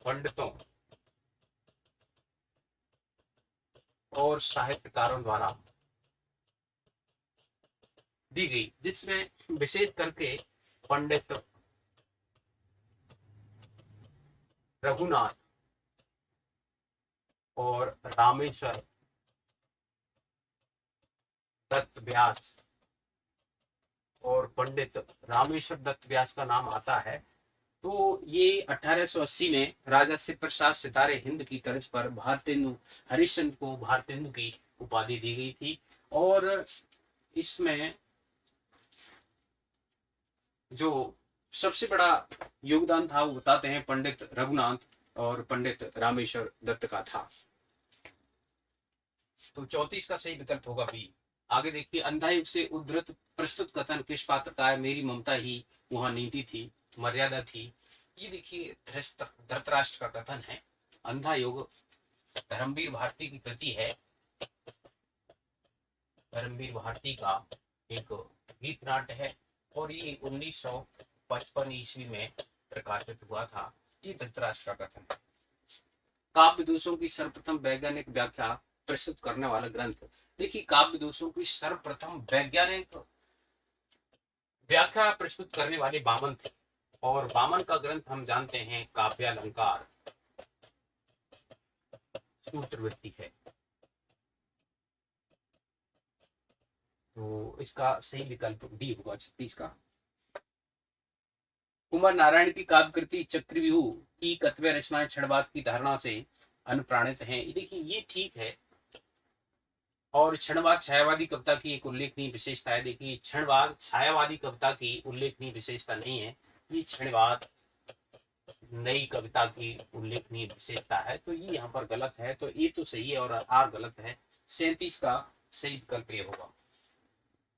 पंडितों और साहित्यकारों द्वारा दी गई, जिसमें विशेष करके पंडित रघुनाथ और रामेश्वर दत्त व्यास और पंडित रामेश्वर दत्त व्यास का नाम आता है। तो ये 1880 में राजा शिव प्रसाद सितारे हिंद की तर्ज पर भारतेंदु हरिश्चंद्र को भारतेंदु की उपाधि दी गई थी। और इसमें जो सबसे बड़ा योगदान था वो बताते हैं पंडित रघुनाथ और पंडित रामेश्वर दत्त का था। तो 34 का सही विकल्प होगा बी। आगे देखिए, अंधा युग से उद्धृत प्रस्तुत कथन किस पात्र का है? मेरी ममता ही वहां नीति थी, मर्यादा थी। ये देखिए धृतराष्ट्र का कथन है। अंधा युग धर्मवीर भारती की कृति है। धर्मवीर भारती का एक गीत नाट्य है और ये 1955 ईस्वी में प्रकाशित हुआ था। ये धृतराष्ट्र का कथन है। काव्य दोषों की सर्वप्रथम वैज्ञानिक व्याख्या प्रस्तुत करने वाला ग्रंथ। देखिए, काव्य दोषों की सर्वप्रथम वैज्ञानिक व्याख्या प्रस्तुत करने वाले वामन थे और वामन का ग्रंथ हम जानते हैं काव्यालंकार सूत्रवृत्ति है। तो इसका सही विकल्प डी होगा 36 का। कुमार नारायण की काव्य कृति चक्रव्यूह की कतिपय रचनाएं क्षणवाद की धारणा से अनुप्राणित हैं। देखिए ये ठीक है। और क्षणवाद छायावादी कविता की एक उल्लेखनीय विशेषता है। देखिए क्षणवाद छायावादी कविता की उल्लेखनीय विशेषता नहीं है, ये क्षणवाद नई कविता की उल्लेखनीय विशेषता है। तो ये यहाँ पर गलत है। तो ये तो सही है और आर गलत है। 37 का सही विकल्प ये होगा।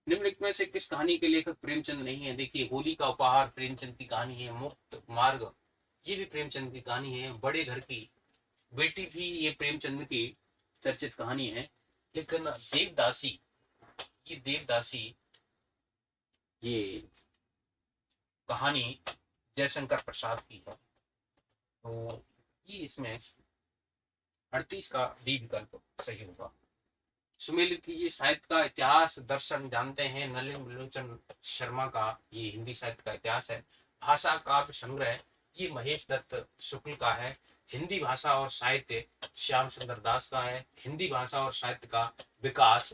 निम्नलिखित में से किस कहानी के लेखक प्रेमचंद नहीं है? देखिए होली का उपहार प्रेमचंद की कहानी है। मुक्त मार्ग ये भी प्रेमचंद की कहानी है। बड़े घर की बेटी भी ये प्रेमचंद की चर्चित कहानी है। लेकिन देवदासी ये कहानी जयशंकर प्रसाद की है। तो ये इसमें 38 का डी विकल्प सही होगा। सुमेलित की ये साहित्य का इतिहास दर्शन जानते हैं नलिन विलोचन शर्मा का, ये हिंदी साहित्य का इतिहास है। भाषा काव्य संग्रह ये महेश दत्त शुक्ल का है। हिंदी भाषा और साहित्य श्याम सुंदर दास का है। हिंदी भाषा और साहित्य का विकास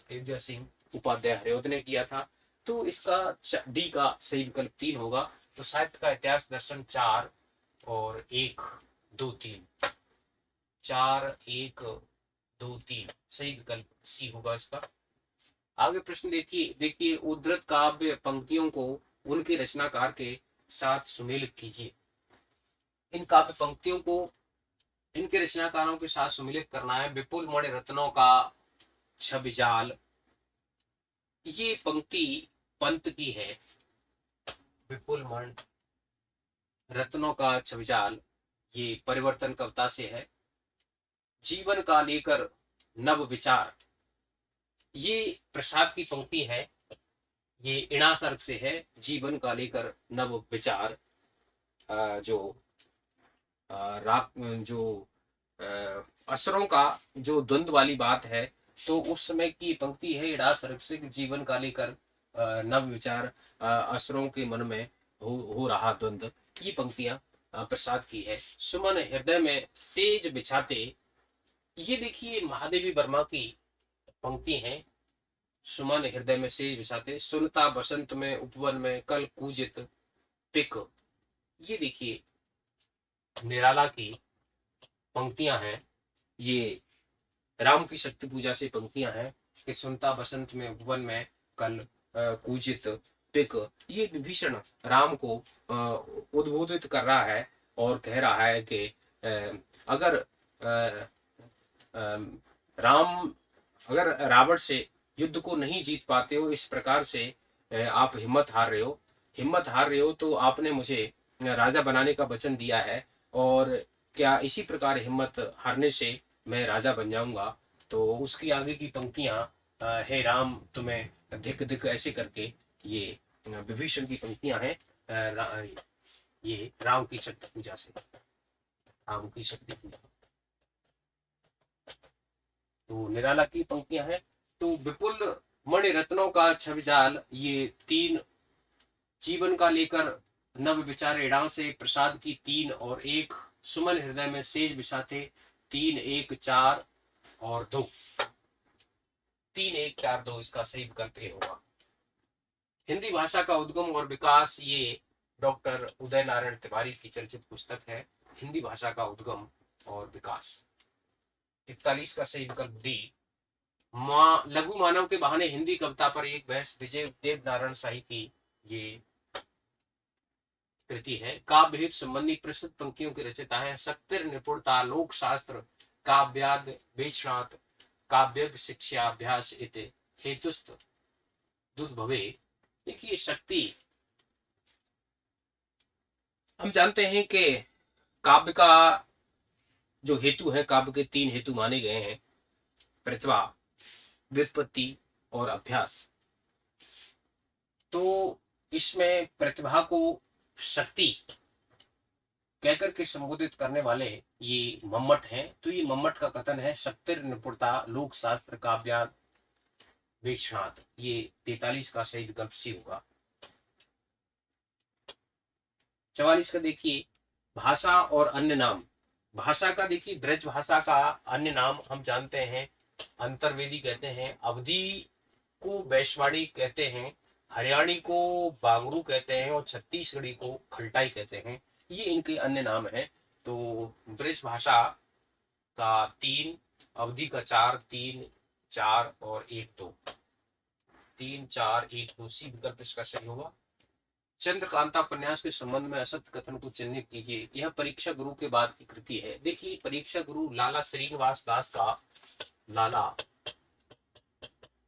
अयोध्या सिंह उपाध्याय हरिऔध ने किया था। तो इसका डी का सही विकल्प 3 होगा। तो साहित्य का इतिहास दर्शन 4 और 1 2 3 4 1 2 3 सही विकल्प सी होगा इसका। आगे प्रश्न देखिए उद्धृत काव्य पंक्तियों को उनके रचनाकार के साथ सुमेलित कीजिए। इन काव्य पंक्तियों को इनके रचनाकारों के साथ सुमेलित करना है। विपुल मणि रत्नों का छबिजाल ये पंक्ति पंत की है। विपुल मणि रत्नों का छबिजाल ये परिवर्तन कविता से है। जीवन का लेकर नव विचार ये प्रसाद की पंक्ति है। ये इणा सर्ग से है। जीवन का लेकर नव विचार जो असरों का जो द्वंद्व वाली बात है, तो उस समय की पंक्ति है इड़ा सर्ग से। जीवन का लेकर नव विचार असरों के मन में हो रहा द्वंद्व, ये पंक्तियां प्रसाद की है। सुमन हृदय में सेज बिछाते ये देखिए महादेवी वर्मा की पंक्ति है। सुमन हृदय में सेज बिछाते सुनता बसंत में उपवन में कल कूजित पिक ये देखिए निराला की पंक्तियां हैं। ये राम की शक्ति पूजा से पंक्तियां हैं कि सुनता बसंत में उपवन में कल कूजित पिक ये विभीषण राम को उद्बोधित कर रहा है और कह रहा है कि अगर राम अगर रावण से युद्ध को नहीं जीत पाते हो, इस प्रकार से आप हिम्मत हार रहे हो तो आपने मुझे राजा बनाने का वचन दिया है और क्या इसी प्रकार हिम्मत हारने से मैं राजा बन जाऊंगा? तो उसकी आगे की पंक्तियां हे राम तुम्हें धिक धिक ऐसे करके ये विभीषण की पंक्तियां हैं। ये राम की शक्ति पूजा से, राम की शक्ति पूजा। तो निराला की पंक्तियां हैं। तो विपुल मणि रत्नों का छबिजाल ये 3 जीवन का लेकर नव विचार इड़ा से प्रसाद की 3 और 1 सुमन हृदय में सेज बिछाते 3 1 4 और 2 3 1 4 2 इसका सही विकल्प ए होगा। हिंदी भाषा का उद्गम और विकास ये डॉक्टर उदय नारायण तिवारी की चर्चित पुस्तक है। हिंदी भाषा का उद्गम और विकास। 41 का सही विकल्प डी। लघु मानव के बहाने हिंदी कविता पर एक बहस विजय देव नारायण शाही की ये कृति है। काव्य हित संबंधी प्रस्तुत पंक्तियों की रचयिता है। शक्तिर निपुणता लोक शास्त्र काव्याद वेचनात् काव्य शिक्षा अभ्यास इति हेतुस्त दुर्भवे। देखिए शक्ति, हम जानते हैं कि काव्य का जो हेतु है, काव्य के 3 हेतु माने गए हैं, प्रतिभा, व्युत्पत्ति और अभ्यास। तो इसमें प्रतिभा को शक्ति कहकर के संबोधित करने वाले ये मम्मट हैं। तो ये मम्मट का कथन है, शक्तिर निपुणता लोक शास्त्र काव्या वेक्षणात्। ये 43 का सही विकल्प सी होगा। 44 का देखिए, भाषा और अन्य नाम। भाषा का देखिए, ब्रज भाषा का अन्य नाम हम जानते हैं अंतर्वेदी कहते हैं, अवधी को वैश्वाड़ी कहते हैं, हरियाणी को बांगरू कहते हैं और छत्तीसगढ़ी को खलटाई कहते हैं। ये इनके अन्य नाम है। तो ब्रज भाषा का 3, अवधी का 4, 3, 4 और 1, 2, 3, 4, 1, 2 सी विकल्प इसका सही होगा। चंद्रकांता उपन्यास के संबंध में असत्य कथन को चिन्हित कीजिए। यह परीक्षा गुरु के बाद की कृति है। देखिए परीक्षा गुरु लाला श्रीनिवास दास का, लाला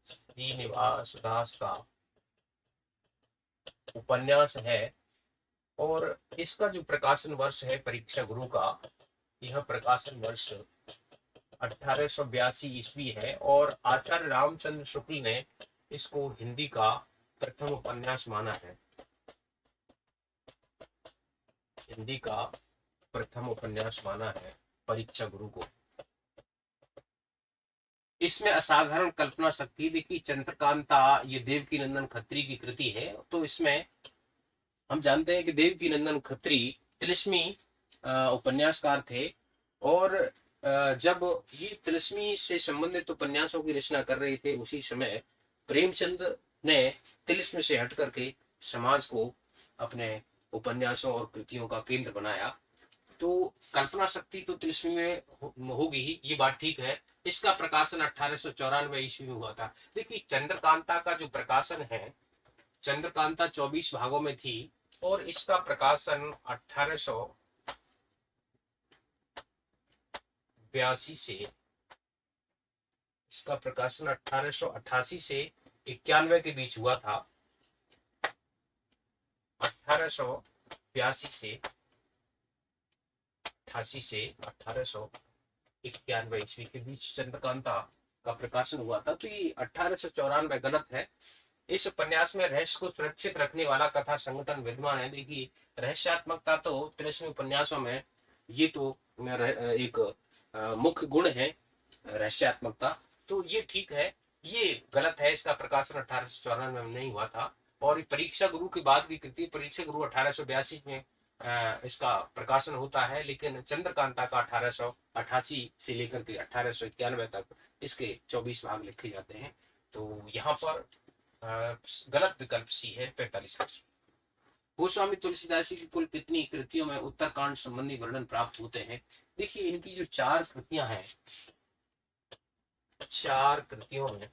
श्रीनिवास दास का उपन्यास है और इसका जो प्रकाशन वर्ष है परीक्षा गुरु का, यह प्रकाशन वर्ष 1882 ईस्वी है और आचार्य रामचंद्र शुक्ल ने इसको हिंदी का प्रथम उपन्यास माना है। हिंदी का प्रथम उपन्यास माना है परीक्षा गुरु को। इसमें असाधारण कल्पना शक्ति। देखिए चंद्रकांता ये देवकी नंदन खत्री की कृति है। तो इसमें हम जानते हैं कि देवकी नंदन खत्री तिलिस्मी उपन्यासकार थे और जब ये तिलिस्मी से संबंधित उपन्यासों की रचना कर रहे थे, उसी समय प्रेमचंद ने तिलिस्म से हट करके समाज को अपने उपन्यासों और कृतियों का केंद्र बनाया। तो कल्पना शक्ति तो तिलिस्मी में होगी ही, ये बात ठीक है। इसका प्रकाशन 1894 ईस्वी में हुआ था। देखिए चंद्रकांता का जो प्रकाशन है, चंद्रकांता 24 भागों में थी और इसका प्रकाशन 1882 से, इसका प्रकाशन 1888 से 91 के बीच हुआ था। 1882 से 88 से 1891 ईस्वी के बीच चंद्रकांता का प्रकाशन हुआ था। तो ये 1894 गलत है। इस उपन्यास में रहस्य को सुरक्षित रखने वाला कथा संगठन विद्यमान है। देखिए रहस्यात्मकता तो तिलिस्मी उपन्यासों में ये तो एक मुख्य गुण है, रहस्यात्मकता। तो ये ठीक है, ये गलत है। इसका प्रकाशन 1894 में नहीं हुआ था और परीक्षा गुरु के बाद की कृति, परीक्षा गुरु 1882 में इसका प्रकाशन होता है, लेकिन चंद्रकांता का 1888 से लेकर के 1891 तक इसके 24 भाग लिखे जाते हैं। तो यहाँ पर गलत विकल्प सी है, 45 का सी। गोस्वामी तुलसीदास की कुल कितनी कृतियों में उत्तरकांड संबंधी वर्णन प्राप्त होते हैं? देखिए इनकी जो 4 कृतियां हैं, 4 कृतियों में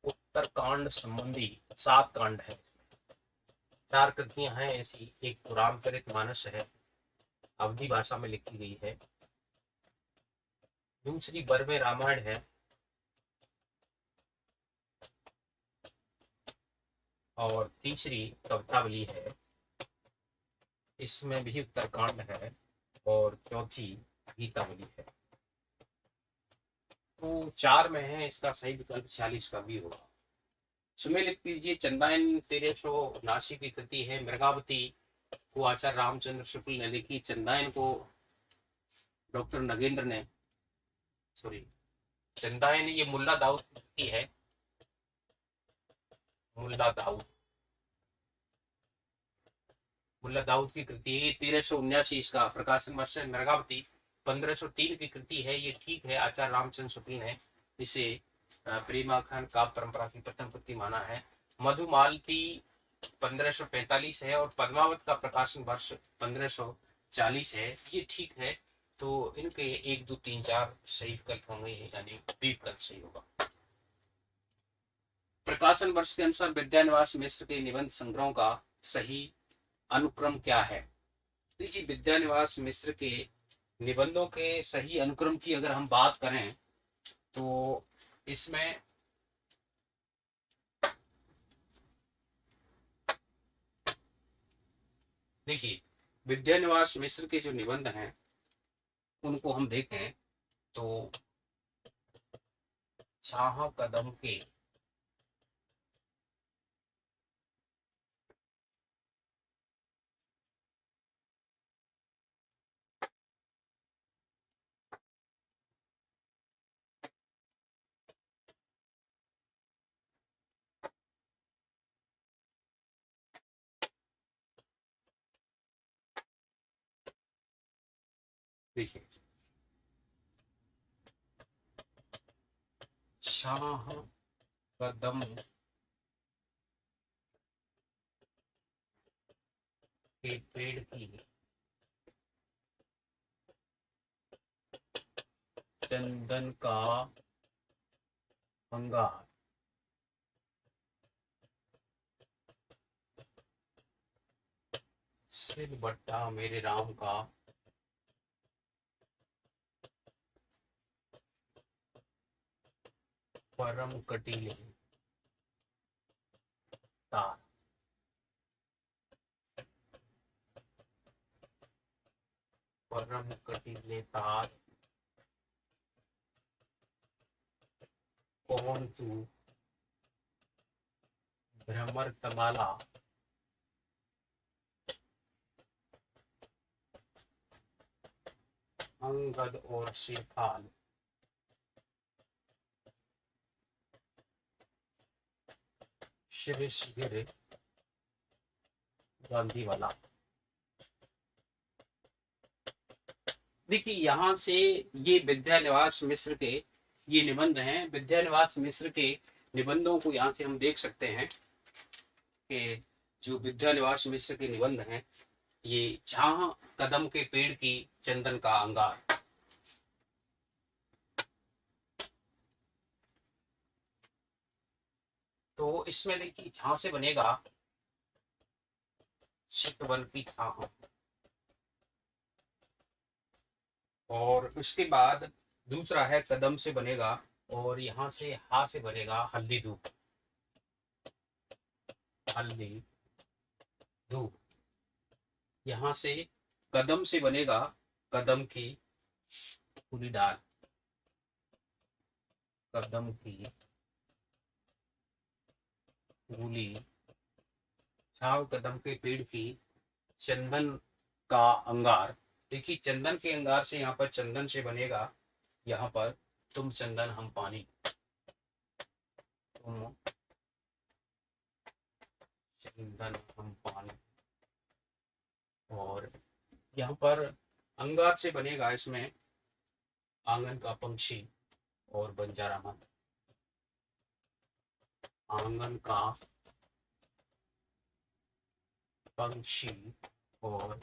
उत्तरकांड संबंधी 7 कांड है। 4 कृतियां हैं ऐसी। एक तो रामचरितमानस है, अवधी भाषा में लिखी गई है। दूसरी बर्वे रामायण है और तीसरी कवितावली है, इसमें भी उत्तरकांड है और चौथी गीतावली है। तो 4 में है, इसका सही विकल्प 46 का भी होगा। सुमेलित कीजिए। चंदायन 1379 की कृति है। मृगावती को आचार्य रामचंद्र शुक्ल ने लिखी। चंदायन को डॉक्टर नगेंद्र ने, सॉरी चंदायन ये मुल्ला दाऊद की कृति है। मुल्ला दाऊद की कृति है। 1379 इसका प्रकाशन वर्ष है। मृगावती 1503 की कृति है। ये ठीक है, आचार्य रामचंद्र शुक्ल ने इसे प्रेमाखंड काव्य परंपरा की प्रथम कृति माना है। मधुमालती 1545 है और पद्मावत का प्रकाशन वर्ष 1540 है। ये ठीक है। तो इनके 1, 2, 3, 4 सही विकल्प होंगे, यानी बी विकल्प सही होगा। प्रकाश प्रकाशन वर्ष के अनुसार विद्यानिवास मिश्र के निबंध संग्रहों का सही अनुक्रम क्या है? देखिए, विद्यानिवास मिश्र के निबंधों के सही अनुक्रम की अगर हम बात करें तो इसमें देखिए, विद्यानिवास मिश्र के जो निबंध हैं उनको हम देखें तो छाह कदम के देखिए, छाह कदम के पेड़ की चंदन का अंगार सिर बट्टा मेरे राम का परम कटीले तार। परम कटीले तार कौन तू भ्रमर तमाला अंगद और शेफाल शिरीषगिर गांधी वाला। देखिए, यहाँ से ये विद्यानिवास मिश्र के ये निबंध हैं। विद्यानिवास मिश्र के निबंधों को यहाँ से हम देख सकते हैं कि जो विद्यानिवास मिश्र के निबंध हैं ये छाह कदम के पेड़ की चंदन का अंगार। तो इसमें देखिए, छाह से बनेगा चितवन की छाह, और उसके बाद दूसरा है कदम से बनेगा, और यहाँ से हा से बनेगा हल्दी धूप। हल्दी धूप। यहाँ से कदम से बनेगा कदम की पूरी डाल। कदम की मूली। छाव कदम के पेड़ की चंदन का अंगार। देखिए, चंदन के अंगार से यहाँ पर चंदन से बनेगा यहाँ पर तुम चंदन हम पानी। तुम चंदन हम पानी। और यहाँ पर अंगार से बनेगा इसमें आंगन का पंछी और बंजारा मन। आंगन का पंछी और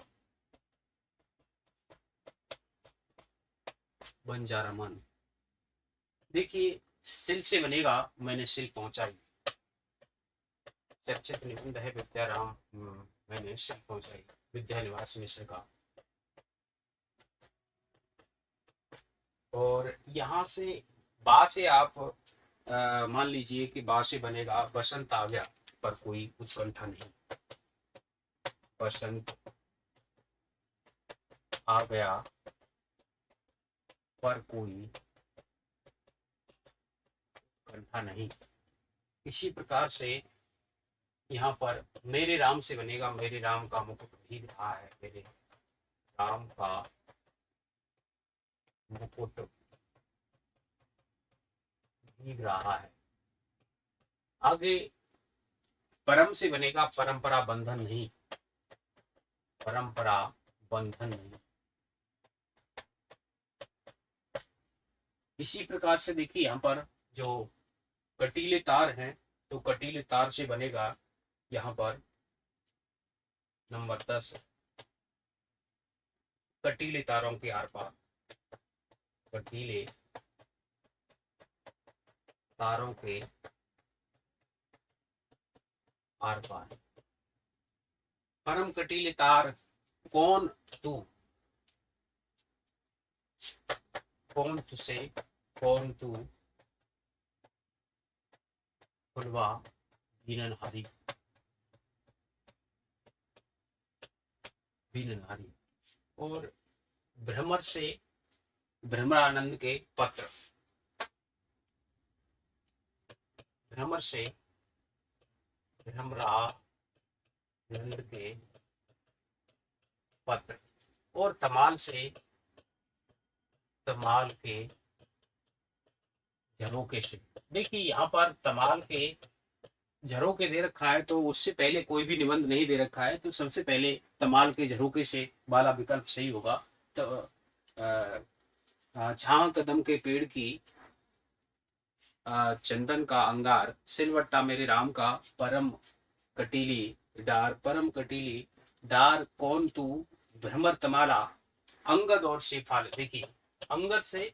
बंजारा मन। देखिए, सिल से बनेगा मैंने सिल पहुंचाई। चर्चित निबंध है विद्याराम मैंने सिल पहुंचाई, विद्यानिवास मिश्र का। और यहाँ से बा से आप मान लीजिए कि बा से बनेगा बसंत आ गया पर कोई उत्कंठा नहीं। बसंत आ गया पर कोई उत्कंठा नहीं। इसी प्रकार से यहाँ पर मेरे राम से बनेगा मेरे राम का मुकुट भीग रहा है। मेरे राम का मुकुट भीग रहा है। आगे परम से बनेगा परंपरा बंधन नहीं। परंपरा बंधन नहीं। इसी प्रकार से देखिए, यहाँ पर जो कटीले तार हैं तो कटीले तार से बनेगा यहाँ पर नंबर 10 कटीले तारों के आर पार। कटीले तारों के आर पार। परम कटीले तार कौन तू, कौन तुसे, कौन तू फुलवा बीननहारी, बीननहारी। और भ्रमर से भ्रमरानंद के पत्र, भ्रमर से भ्रमरानंद के पत्र। और तमाल से तमाल के झरोके से। देखिए यहाँ पर तमाल के झरोके दे रखा है, तो उससे पहले कोई भी निबंध नहीं दे रखा है, तो सबसे पहले तमाल के झरोके से वाला विकल्प सही होगा। तो छां कदम के पेड़ की चंदन का अंगार, सिलवट्टा मेरे राम का परम कटीली डार, परम कटीली डार कौन तू भ्रमर तमाला अंगद और शेफाल। देखिए अंगद से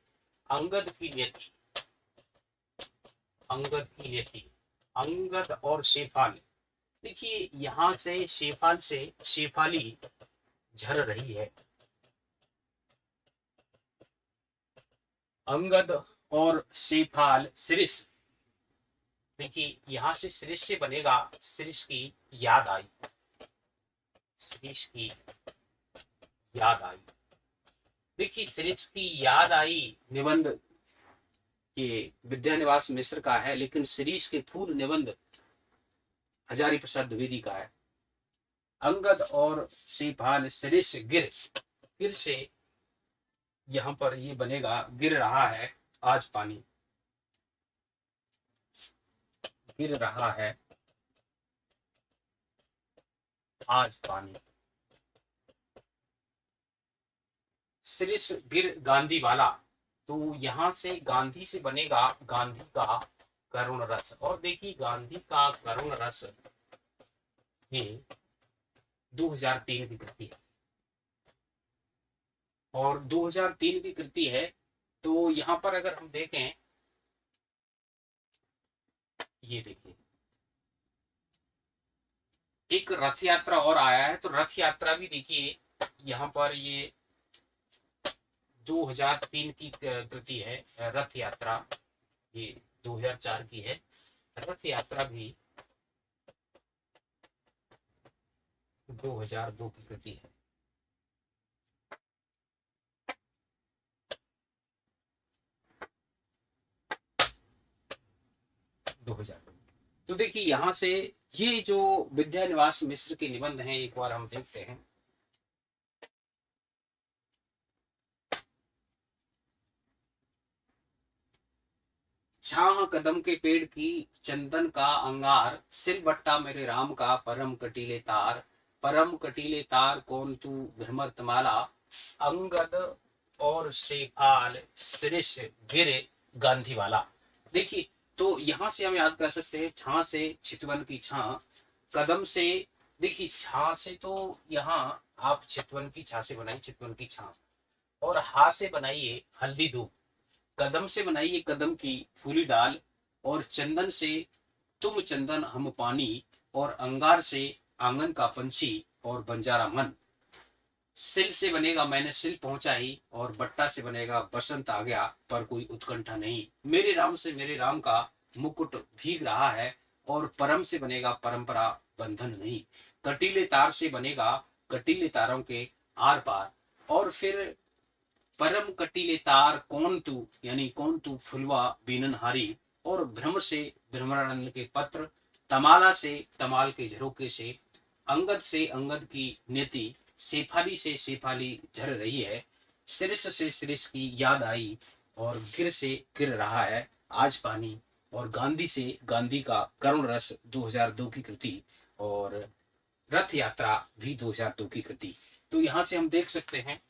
अंगद की नियति, अंगद की नियति, अंगद और शेफाल। देखिए यहां से शेफाल से शेफाली झर रही है। अंगद और शेफाल सृष। देखिए यहां से सृष से बनेगा सृष की याद आई, सृष की याद आई। देखिए सृष की याद आई निबंध ये विद्यानिवास मिश्र का है, लेकिन सृष के फूल निबंध हजारी प्रसाद द्विवेदी का है। अंगद और शेफाल सृष गिर, गिर से यहां पर ये बनेगा गिर रहा है आज पानी, गिर रहा है आज पानी। सृष गिर गांधी वाला, तो यहां से गांधी से बनेगा गांधी का करुण रस। और देखिए गांधी का करुण रस ये 2003 की कृति है, और 2003 की कृति है। तो यहां पर अगर हम देखें, ये देखिए एक रथ यात्रा और आया है, तो रथ यात्रा भी देखिए यहाँ पर ये 2003 की कृति है। रथ यात्रा ये 2004 की है। रथ यात्रा भी 2002 की कृति है। तो देखिए यहां से ये जो विद्यानिवास मिश्र के निबंध हैं, एक बार हम देखते हैं। छाह कदम के पेड़ की चंदन का अंगार, सिलबट्टा मेरे राम का परम कटीले तार, परम कटीले तार कौन तू भ्रमर तमाला, अंगद और शेफाल सृष गिर गांधी वाला। देखिए तो यहां से हम याद कर सकते हैं, छां से चितवन की छां, कदम से देखिए छां से तो यहाँ आप चितवन की छां से बनाइए चितवन की छां, और हा से बनाइए हल्दी दूध, कदम से बनाइए कदम की फूली डाल, और चंदन से तुम चंदन हम पानी, और अंगार से आंगन का पंछी और बंजारा मन। सिल से बनेगा मैंने सिल पहुंचाई, और बट्टा से बनेगा बसंत आ गया पर कोई उत्कंठा नहीं। मेरे राम से मेरे राम का मुकुट भीग रहा है, और परम से बनेगा परंपरा बंधन नहीं। कटीले तार से बनेगा कटीले तारों के आर पार, और फिर परम कटीले तार कौन तू, यानी कौन तू फुलवा बीननहारी, और भ्रम से भ्रमरानंद के पत्र, तमाला से तमाल के झरोके से, अंगद से अंगद की नीति, शेफाली से शेफाली झर रही है, सृष से सृष की याद आई, और गिर से गिर रहा है आज पानी, और गांधी से गांधी का करुण रस 2002 की कृति, और रथ यात्रा भी 2002 की कृति। तो यहां से हम देख सकते हैं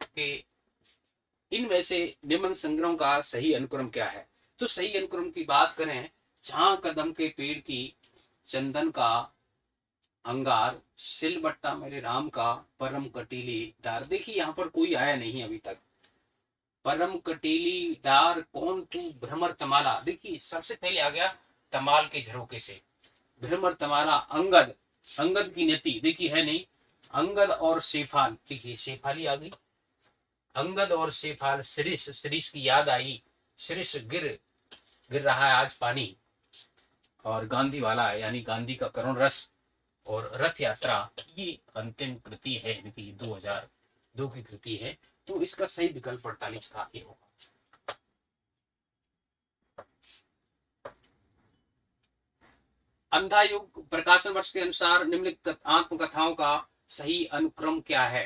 कि इनमें से निबंध संग्रह का सही अनुक्रम क्या है। तो सही अनुक्रम की बात करें, जहां कदम के पेड़ की चंदन का अंगार, सिलबट्टा मेरे राम का परम कटीली डार। देखिए यहां पर कोई आया नहीं अभी तक, परम कटीलीदार कौन तू भ्रमर तमाला। देखिए सबसे पहले आ गया तमाल के झरोके से, भ्रमर तमाला। अंगद, अंगद की नति देखिए है नहीं, अंगद और शेफाल, देखिए शेफाली आ गई, अंगद और शेफाल। शिरीष, शिरीष की याद आई, शिरीष गिर गिर रहा है आज पानी। और गांधी वाला यानी गांधी का करुण रस, और रथ यात्रा ये अंतिम कृति है, इनकी 2002 की कृति है। तो इसका सही विकल्प 48 का ये होगा। अंधा युग प्रकाशन वर्ष के अनुसार निम्नलिखित आत्मकथाओं का सही अनुक्रम क्या है।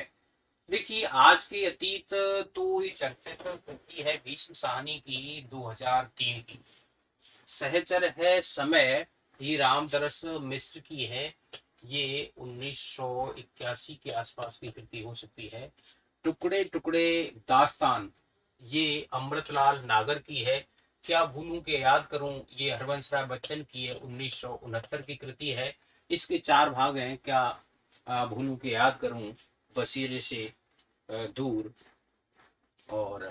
देखिए आज के अतीत तो ये चर्चित कृति है भीष्म साहनी की 2003 की। सहचर है समय, ये रामदरस मिश्र की है, ये 1981 के आसपास की कृति हो सकती है। टुकड़े टुकड़े दास्तान, ये अमृतलाल नागर की है। क्या भूलूं के याद करूं, ये हरवंश राय बच्चन की है, 1969 की कृति है। इसके 4 भाग हैं। क्या भूलूं के याद करूं, वसीले से दूर, और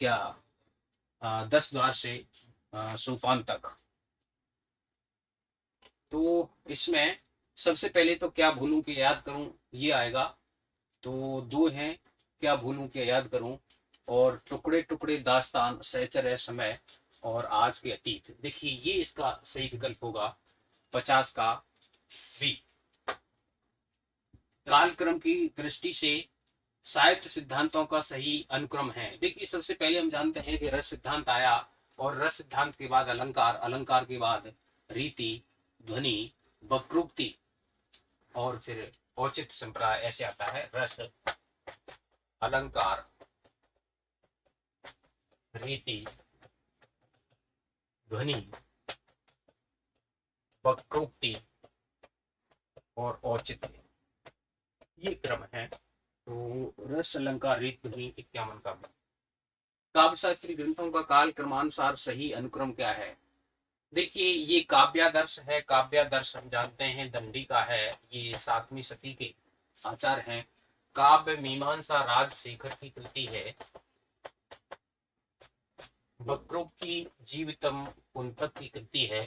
क्या 10 द्वार से सोपान तक। तो इसमें सबसे पहले तो क्या भूलूं के याद करूं ये आएगा। तो 2 हैं, क्या भूलूं के याद करूं और टुकड़े टुकड़े दास्तान, सहचर है समय और आज के अतीत। देखिए ये इसका सही विकल्प होगा 50 का बी। कालक्रम की दृष्टि से साहित्य सिद्धांतों का सही अनुक्रम है। देखिए सबसे पहले हम जानते हैं कि रस सिद्धांत आया, और रस सिद्धांत के बाद अलंकार, अलंकार के बाद रीति, ध्वनि, वक्रोक्ति, और फिर औचित्य संप्रदाय, ऐसे आता है। रस, अलंकार, रीति, ध्वनि, वक्रोक्ति और औचित्य, ये क्रम है। तो रस, अलंकार, रीति, ध्वनि, 51 का। काव्य शास्त्री ग्रंथों का काल क्रमानुसार सही अनुक्रम क्या है। देखिए ये काव्यादर्श है, काव्यादर्श हम जानते हैं दंडी का है, ये 7वीं सदी के आचार्य हैं। काव्य मीमांसा राजशेखर की कृति है। वक्रोक्ति जीवितम कुंतक की कृति है।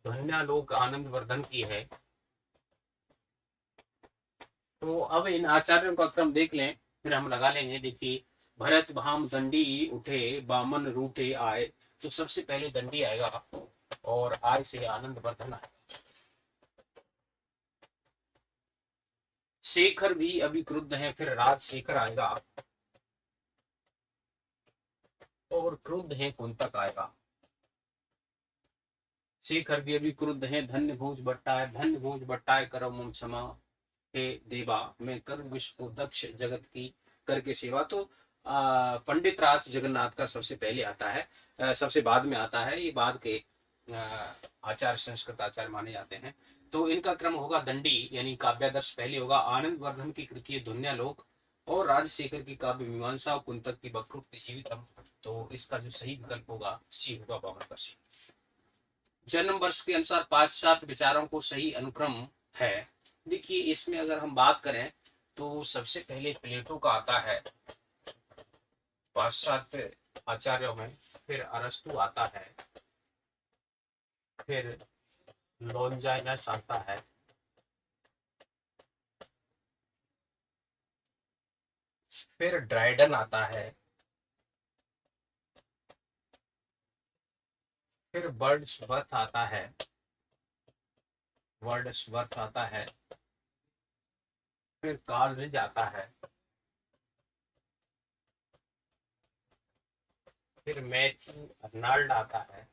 ध्वन्यालोक आनंदवर्धन की है। तो अब इन आचार्यों का क्रम देख लें, फिर हम लगा लेंगे। देखिए भरत भाम दंडी उठे, बामन रूठे आए। तो सबसे पहले दंडी आएगा, और आय से आनंदवर्धन आएगा। शेखर भी अभी क्रुद्ध है, फिर राजशेखर आएगा, और क्रुद्ध है कुंतक आएगा। शेखर भी अभी क्रुद्ध है, धन्य भोज बट्टाय, धन्य भोज बट्टाय करो मम क्षमा हे देवा, मैं कर विश्व को दक्ष जगत की करके सेवा। तो पंडित राज जगन्नाथ का सबसे पहले आता है, सबसे बाद में आता है। ये बाद के आचार्य, संस्कृत आचार्य माने जाते हैं। तो इनका क्रम होगा दंडी यानी काव्यादर्श पहले होगा, आनंदवर्धन की कृति है ध्वन्यालोक, और राजशेखर की काव्य मीमांसा, और कुंतक की वक्रोक्ति जीवितम। तो इसका जो सही विकल्प होगा सी होगा, 52 का सी। जन्म वर्ष के अनुसार पाश्चात्य विचारों को सही अनुक्रम है। देखिए इसमें अगर हम बात करें तो सबसे पहले प्लेटो का आता है पाश्चात्य आचार्यों में, फिर अरस्तु आता है, फिर लॉन्जाइनस आता है, फिर ड्राइडन आता है, फिर वर्ड्सवर्थ आता है, वर्ड्सवर्थ आता है, फिर कार्लरिज आता है, फिर मैथ्यू अर्नाल्ड आता है,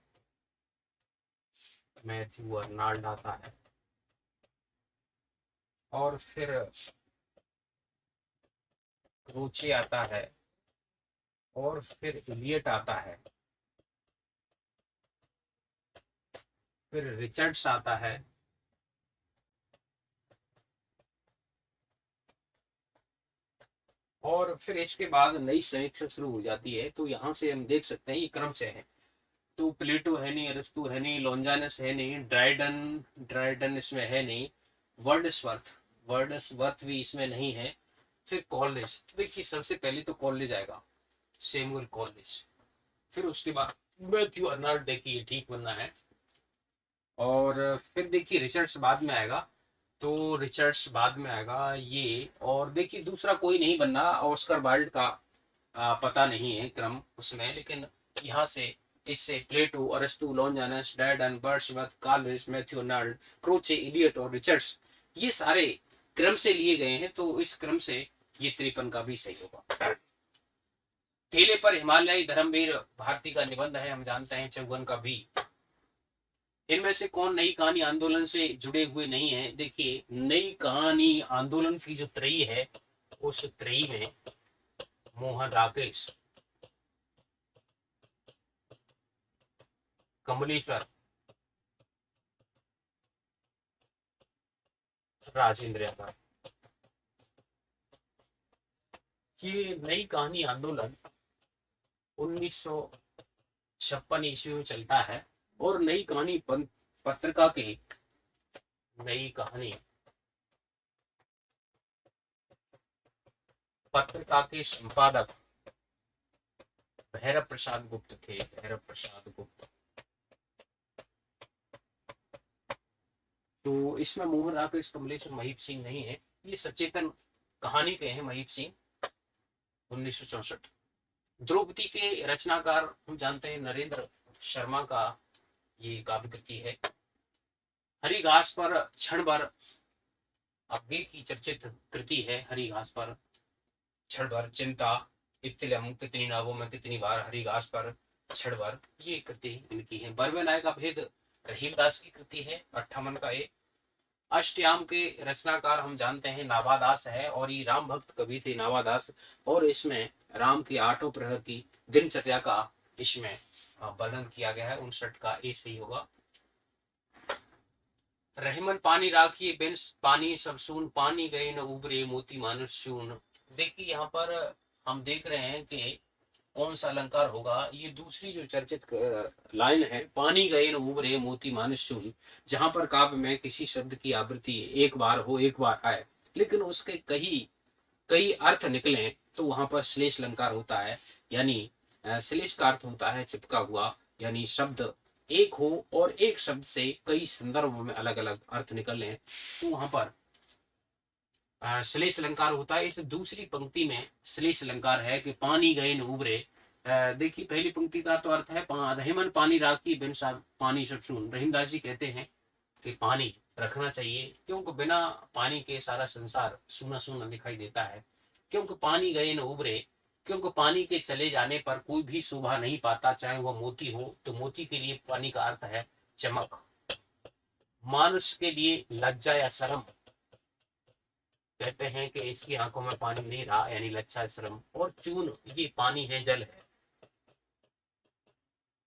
मैथ्यू अर्नाल्ड आता है, और फिर क्रोचे आता है, और फिर इलियट आता है, फिर रिचर्ड्स आता है, और फिर इसके बाद नई समीक्षा शुरू हो जाती है। तो यहाँ से हम देख सकते हैं ये क्रम से है। तो प्लेटो है नहीं, अरस्तु है नहीं, लॉन्जानस है नहीं, ड्राइडन इसमें है नहीं, वर्ड्सवर्थ भी इसमें नहीं है, फिर कॉलेज, देखिए सबसे पहले तो कॉलेज आएगा, सेमुअल कॉलेज। फिर उसके बाद मैथ्यू अर्नाल्ड, देखिए ठीक बनना है। और फिर देखिए रिचर्ड्स बाद में आएगा, तो रिचर्ड्स बाद में आएगा ये। और देखिए दूसरा कोई नहीं बनना, ऑस्कर वाइल्ड का पता नहीं है क्रम उसमें, लेकिन यहाँ से इससे प्लेटो, अरस्तु, Longinus, Dryden, Wordsworth, Carlyle, Matthew Arnold, Croce, Eliot और रिचर्ड्स, ये सारे क्रम से लिए गए हैं, तो इस क्रम से ये 53 का भी सही होगा। ठेले पर हिमालयी धर्मवीर भारती का निबंध है, हम जानते हैं 54 का भी। इनमें से कौन नई कहानी आंदोलन से जुड़े हुए नहीं है? देखिए नई कहानी आंदोलन की जो त्रयी है, उस त्रयी में मोहन राकेश, कमलेश्वर, राजेंद्र यादव, ये नई कहानी आंदोलन 1956 ईस्वी में चलता है। और नई कहानी पत्रिका के, नई कहानी पत्रिका के संपादक भैरव प्रसाद गुप्त थे, भैरव प्रसाद गुप्त। तो इसमें मोहन राकेश, कमलेश्वर, महीप सिंह नहीं है, ये सचेतन कहानी के हैं महीप सिंह, 1964। द्रौपदी के रचनाकार हम जानते हैं नरेंद्र शर्मा का ये काव्य कृति है। हरी घास पर क्षण भर, आगे की चर्चित कृति है हरी घास पर क्षण भर, चिंता, इत्तिलम, कितनी नावों में कितनी बार, हरी घास पर क्षण भर, ये कृति इनकी है। बर्वे नाय का भेद रहीमदास की कृति है, 58 का एक। अष्टयाम के रचनाकार हम जानते हैं नावादास है, और ये राम भक्त कवि थे नावादास, और इसमें राम की 8 प्रहर की दिनचर्या का इसमें वर्णन किया गया है, 59 का ए सही होगा। रहमन पानी राखिए बिन पानी सब सून, पानी गए न उबरे मोती मानुष शून। देखिए यहाँ पर हम देख रहे हैं कि कौन सा अलंकार होगा। ये दूसरी जो चर्चित लाइन है, पानी गए न उबरे मोती मानुष शून, जहां पर काव्य में किसी शब्द की आवृत्ति एक बार हो, एक बार आए, लेकिन उसके कई कई अर्थ निकले, तो वहां पर श्लेष अलंकार होता है। यानी श्लेष का अर्थ होता है चिपका हुआ, यानी शब्द एक हो और एक शब्द से कई संदर्भों में अलग अलग अर्थ निकले, तो वहां पर श्लेष अलंकार होता है। इस दूसरी पंक्ति में श्लेष अलंकार है कि पानी गए न उबरे। देखिए पहली पंक्ति का तो अर्थ है रहमन पानी राखी बिन पानी सब सुन। रहीमदास जी कहते हैं कि पानी रखना चाहिए, क्योंकि बिना पानी के सारा संसार सूना सूना दिखाई देता है। क्योंकि पानी गए न उबरे, क्योंकि पानी के चले जाने पर कोई भी शोभा नहीं पाता, चाहे वह मोती हो, तो मोती के लिए पानी का अर्थ है चमक। मानुष के लिए लज्जा या शर्म, कहते हैं कि इसकी आंखों में पानी नहीं रहा, यानी लज्जा शर्म। और चून, ये पानी है, जल है,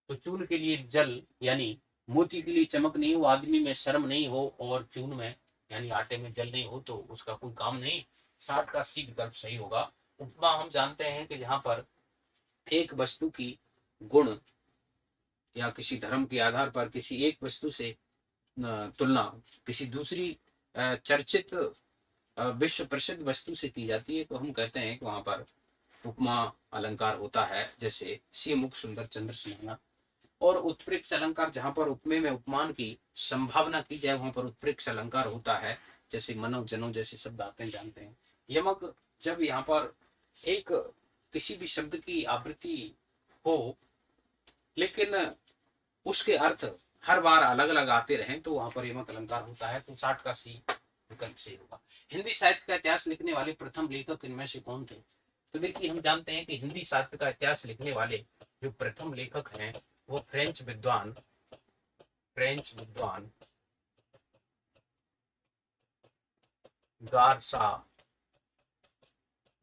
तो चून के लिए जल, यानी मोती के लिए चमक नहीं हो, आदमी में शर्म नहीं हो, और चून में यानी आटे में जल नहीं हो, तो उसका कोई काम नहीं। 60 का सी विकल्प सही होगा। उपमा हम जानते हैं कि जहां पर एक वस्तु की गुण या किसी धर्म के आधार पर किसी एक वस्तु से तुलना किसी दूसरी चर्चित विश्व प्रसिद्ध वस्तु से की जाती है, तो हम कहते हैं कि वहां पर उपमा अलंकार होता है, जैसे सी मुख सुंदर चंद्र सुहाना। और उत्प्रेक्ष अलंकार, जहां पर उपमे में उपमान की संभावना की जाए, वहां पर उत्प्रेक्ष अलंकार होता है, जैसे मनव जनों जैसे शब्द आते हैं, जानते हैं। यमक, जब यहाँ पर एक किसी भी शब्द की आवृत्ति हो, लेकिन उसके अर्थ हर बार अलग अलग आते रहें, तो वहां पर यमक अलंकार होता है। तो 60 का सी विकल्प से होगा। हिंदी साहित्य का इतिहास लिखने वाले प्रथम लेखक इनमें से कौन थे? तो देखिए हम जानते हैं कि हिंदी साहित्य का इतिहास लिखने वाले जो प्रथम लेखक हैं, वो फ्रेंच विद्वान गारसा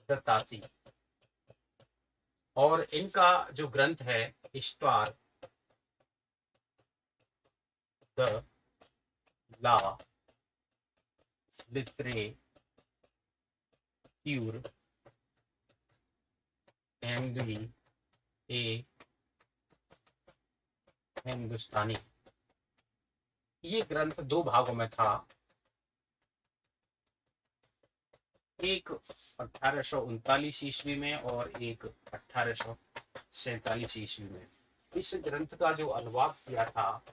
दत्तासी, और इनका जो ग्रंथ है हिस्टोर द ला लिटरेट्यूर एंग्ली ए हिंदुस्तानी, ये ग्रंथ 2 भागों में था। एक 1839 ईस्वी में और एक 1847 ईस्वी में। इस ग्रंथ का जो अनुवाद किया था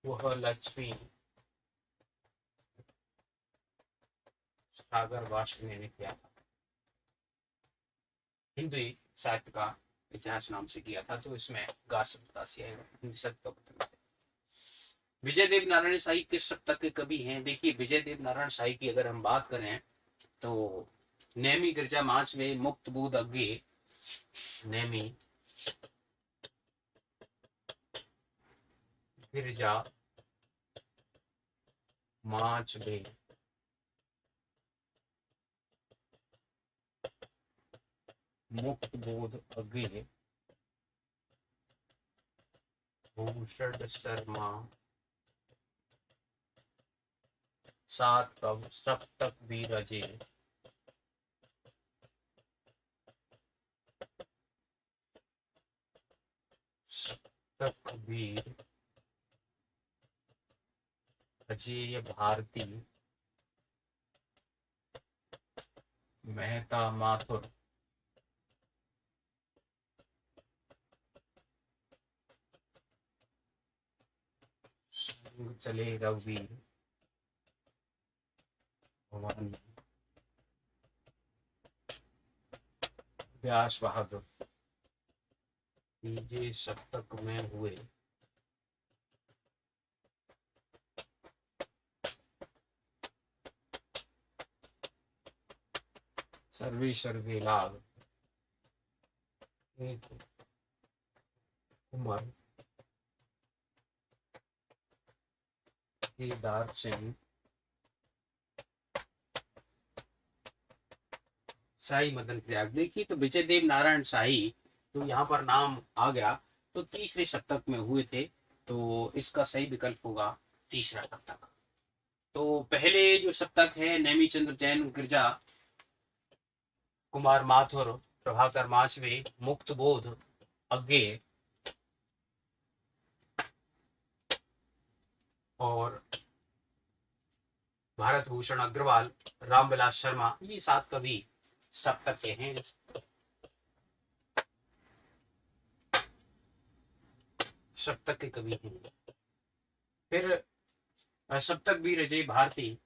वह लक्ष्मी सागर वार्ष्णेय ने किया था। हिंदी साहित्य का इतिहास नाम से किया था, तो इसमें गार्ष बतासिया हिंदी शब्द का पतन। विजय देव नारायण शाही किस सप्तक के कवि हैं? देखिए, विजय देव नारायण शाही की अगर हम बात करें तो नेमी गिरजा माच में मुक्त बूद अग्गे, नेमी गिरजा माच में मुक्त बोध अग्गे, भूषण शर्मा सात कव सप्तक भी रजे, सप्तक वीर अजय भारती मेहता माथुर चले रघुवीर भवानी व्यास बहादुर तीजे सप्तक में हुए। सर्वेश्वर लाभ उमर केदार सिंह शाही मदन प्रयाग। देखिए, तो विजय देव नारायण शाही तो यहाँ पर नाम आ गया, तो तीसरे सप्तक में हुए थे, तो इसका सही विकल्प होगा तीसरा सप्तक। तो पहले जो सप्तक है नेमी चंद्र जैन गिरजा कुमार माथुर प्रभाकर माचवे मुक्त बोध अग्गे और भारत भूषण अग्रवाल रामविलास शर्मा, ये 7 कवि सप्तक के हैं। सप्तक के कवि हैं। फिर सप्तक भी अजय भारती,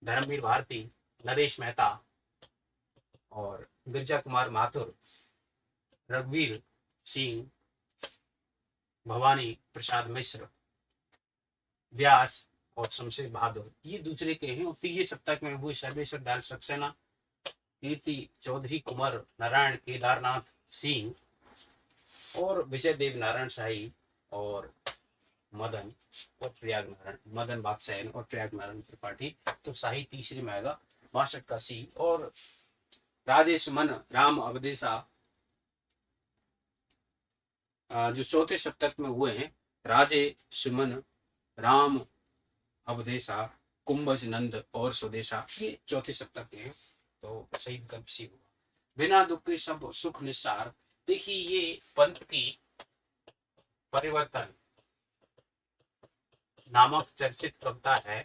धर्मवीर भारती, नरेश मेहता और गिरजा कुमार माथुर, रघुवीर सिंह, भवानी प्रसाद मिश्र, व्यास और शमशेर बहादुर, ये दूसरे के हैं। और तीसरे सप्तक में हुए सर्वेश्वर दयाल सक्सेना, कीर्ति चौधरी, कुमार नारायण, केदारनाथ सिंह और विजय देव नारायण शाही और मदन और प्रयाग नारायण, मदन बादशाह और प्रयाग नारायण त्रिपाठी। तो शाही तीसरे में आएगा 62 का सी। और राजेश मन राम अवधेशा जो चौथे सप्तक में हुए हैं, राजे सुमन राम अवधेशा कुंभज नंद और स्वदेशा, ये चौथे सप्तक के हैं, तो सही विकल्प सी होगा। बिना दुख के सब सुख निस्सार। देखिए, ये पंथ की परिवर्तन नामक चर्चित कविता है।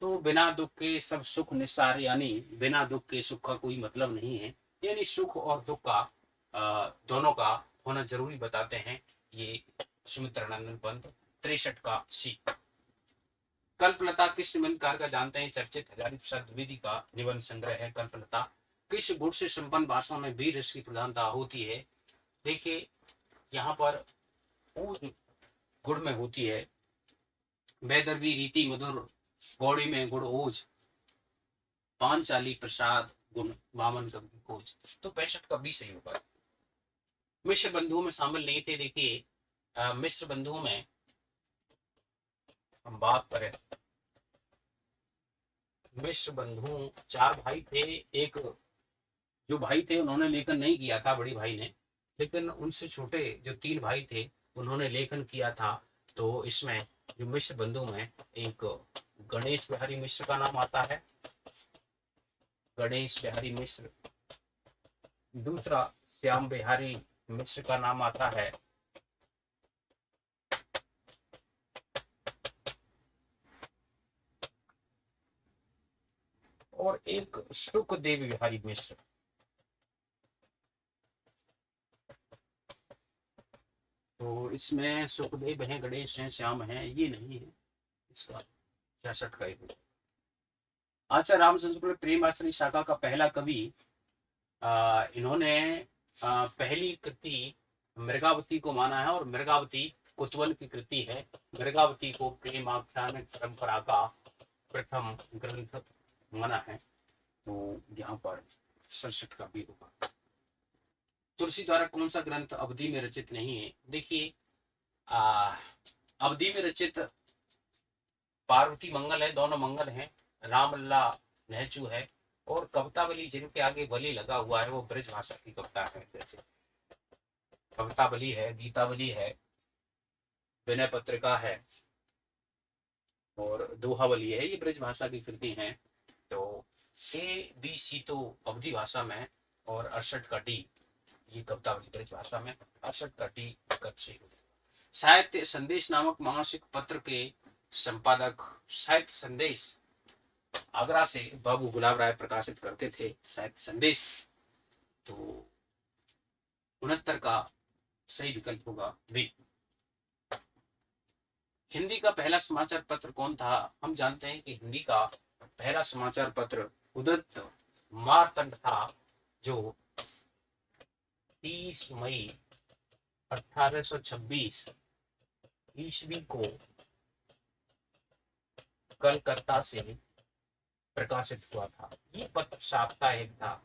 तो बिना दुख के सब सुख निस्सार, यानी बिना दुख के सुख का कोई मतलब नहीं है, यानी सुख और दुख का दोनों का होना जरूरी बताते हैं ये सुमित्रानंदन पंत। 63 का सी। कल्पलता किस निबंधकार का जानते हैं? चर्चित हजारी प्रसाद द्विवेदी का निबंध संग्रह है कल्पलता। किस गुण से संपन्न भाषा में वीर रस की प्रधानता होती है? देखिए, यहाँ पर गुण में होती है वैदर्भी रीति मधुर, गौड़ी में गुण ओज, पांचाली प्रसाद गुण, वामन कवि खोज। तो 65 का भी सही होगा। मिश्र बंधुओं में शामिल नहीं थे। देखिए, मिश्र बंधुओं में हम बात करें, मिश्र बंधु 4 भाई थे। एक जो भाई थे उन्होंने लेखन नहीं किया था, बड़ी भाई ने, लेकिन उनसे छोटे जो 3 भाई थे उन्होंने लेखन किया था। तो इसमें जो मिश्र बंधु में एक गणेश बिहारी मिश्र का नाम आता है, गणेश बिहारी मिश्र। दूसरा श्याम बिहारी मिश्र का नाम आता है, और एक सुखदेव बिहारी मिश्र। तो इसमें सुखदेव हैं, गणेश हैं, श्याम हैं, ये नहीं है इसका 66 का एक। आचार्य रामचंद्र प्रेम आश्रय शाखा का पहला कवि, इन्होंने पहली कृति मृगावती को माना है और मृगावती कुतवल की कृति है। मृगावती को प्रेम आख्यान परंपरा का प्रथम ग्रंथ माना है। तो यहाँ पर 67 का भी होगा। तुलसी द्वारा कौन सा ग्रंथ अवधि में रचित नहीं है? देखिए, अवधि में रचित पार्वती मंगल है, दोनों मंगल हैं, रामलला नहचू है, और कवितावली जिनके आगे बलि लगा हुआ है वो ब्रज भाषा की कविता है। जैसे कवितावली है, गीतावली है, विनय पत्रिका है और दोहावली है, ये ब्रज भाषा की कृति हैं। तो ए बी सी तो अवधि भाषा में और 68 का डी ये कवितावली ब्रज भाषा में, 68 का डी कब से। साहित्य संदेश नामक मासिक पत्र के संपादक साहित्य संदेश आगरा से बाबू गुलाब राय प्रकाशित करते थे साहित्य संदेश। तो 69 का सही विकल्प होगा बी। हिंदी का पहला समाचार पत्र कौन था? हम जानते हैं कि हिंदी का पहला समाचार पत्र उदत मारतंड था, जो 30 मई 1826 ईस्वी को कलकत्ता से प्रकाशित हुआ था। ये पत्र साप्ताहिक था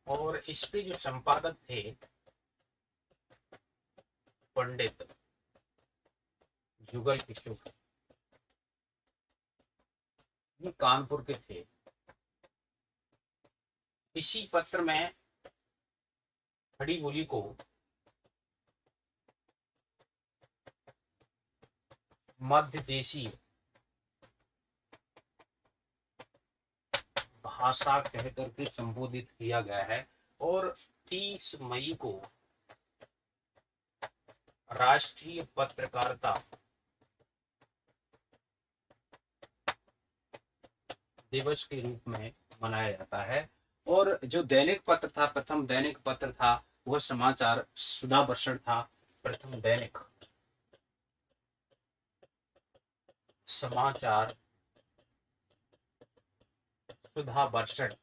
और इसके जो संपादक थे पंडित जुगल किशोर, ये कानपुर के थे। इसी पत्र में खड़ी बोली को मध्य देशी भाषा कहकर के संबोधित किया गया है और 30 मई को राष्ट्रीय पत्रकारिता दिवस के रूप में मनाया जाता है। और जो दैनिक पत्र था, प्रथम दैनिक पत्र था, वह समाचार सुधा वर्षण था। प्रथम दैनिक समाचार सुधा वर्षण,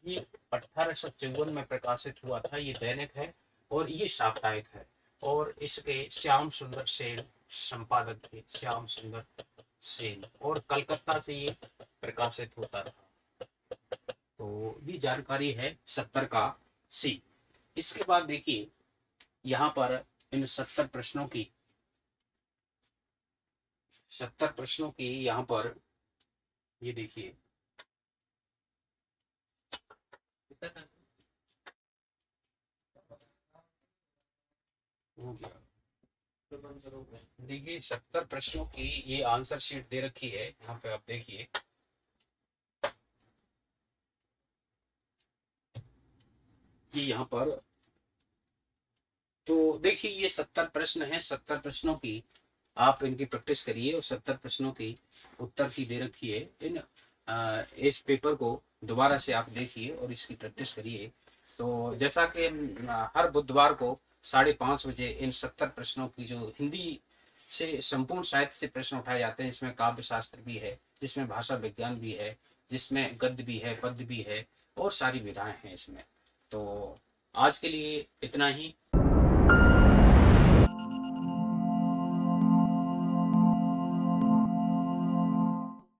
ये 1854 में प्रकाशित हुआ था। ये दैनिक है और ये साप्ताहिक है और इसके श्याम सुंदर सेन संपादक थे, श्याम सुंदर सेन, और कलकत्ता से ये प्रकाशित होता था। तो ये जानकारी है 70 का सी। इसके बाद देखिए यहाँ पर इन 70 प्रश्नों की यहाँ पर ये देखिए हो गया। देखिए 70 प्रश्नों की ये आंसर शीट दे रखी है, यहाँ पे आप देखिए। ये यहाँ पर तो देखिए ये 70 प्रश्न हैं। 70 प्रश्नों की आप इनकी प्रैक्टिस करिए और 70 प्रश्नों की उत्तर की दे रखी है। इस पेपर को दोबारा से आप देखिए और इसकी प्रैक्टिस करिए। तो जैसा कि हर बुधवार को 5:30 बजे इन 70 प्रश्नों की जो हिंदी से संपूर्ण साहित्य से प्रश्न उठाए जाते हैं, इसमें काव्य शास्त्र भी है, जिसमें भाषा विज्ञान भी है, जिसमें गद्य भी है, पद्य भी है और सारी विधाएं हैं इसमें। तो आज के लिए इतना ही।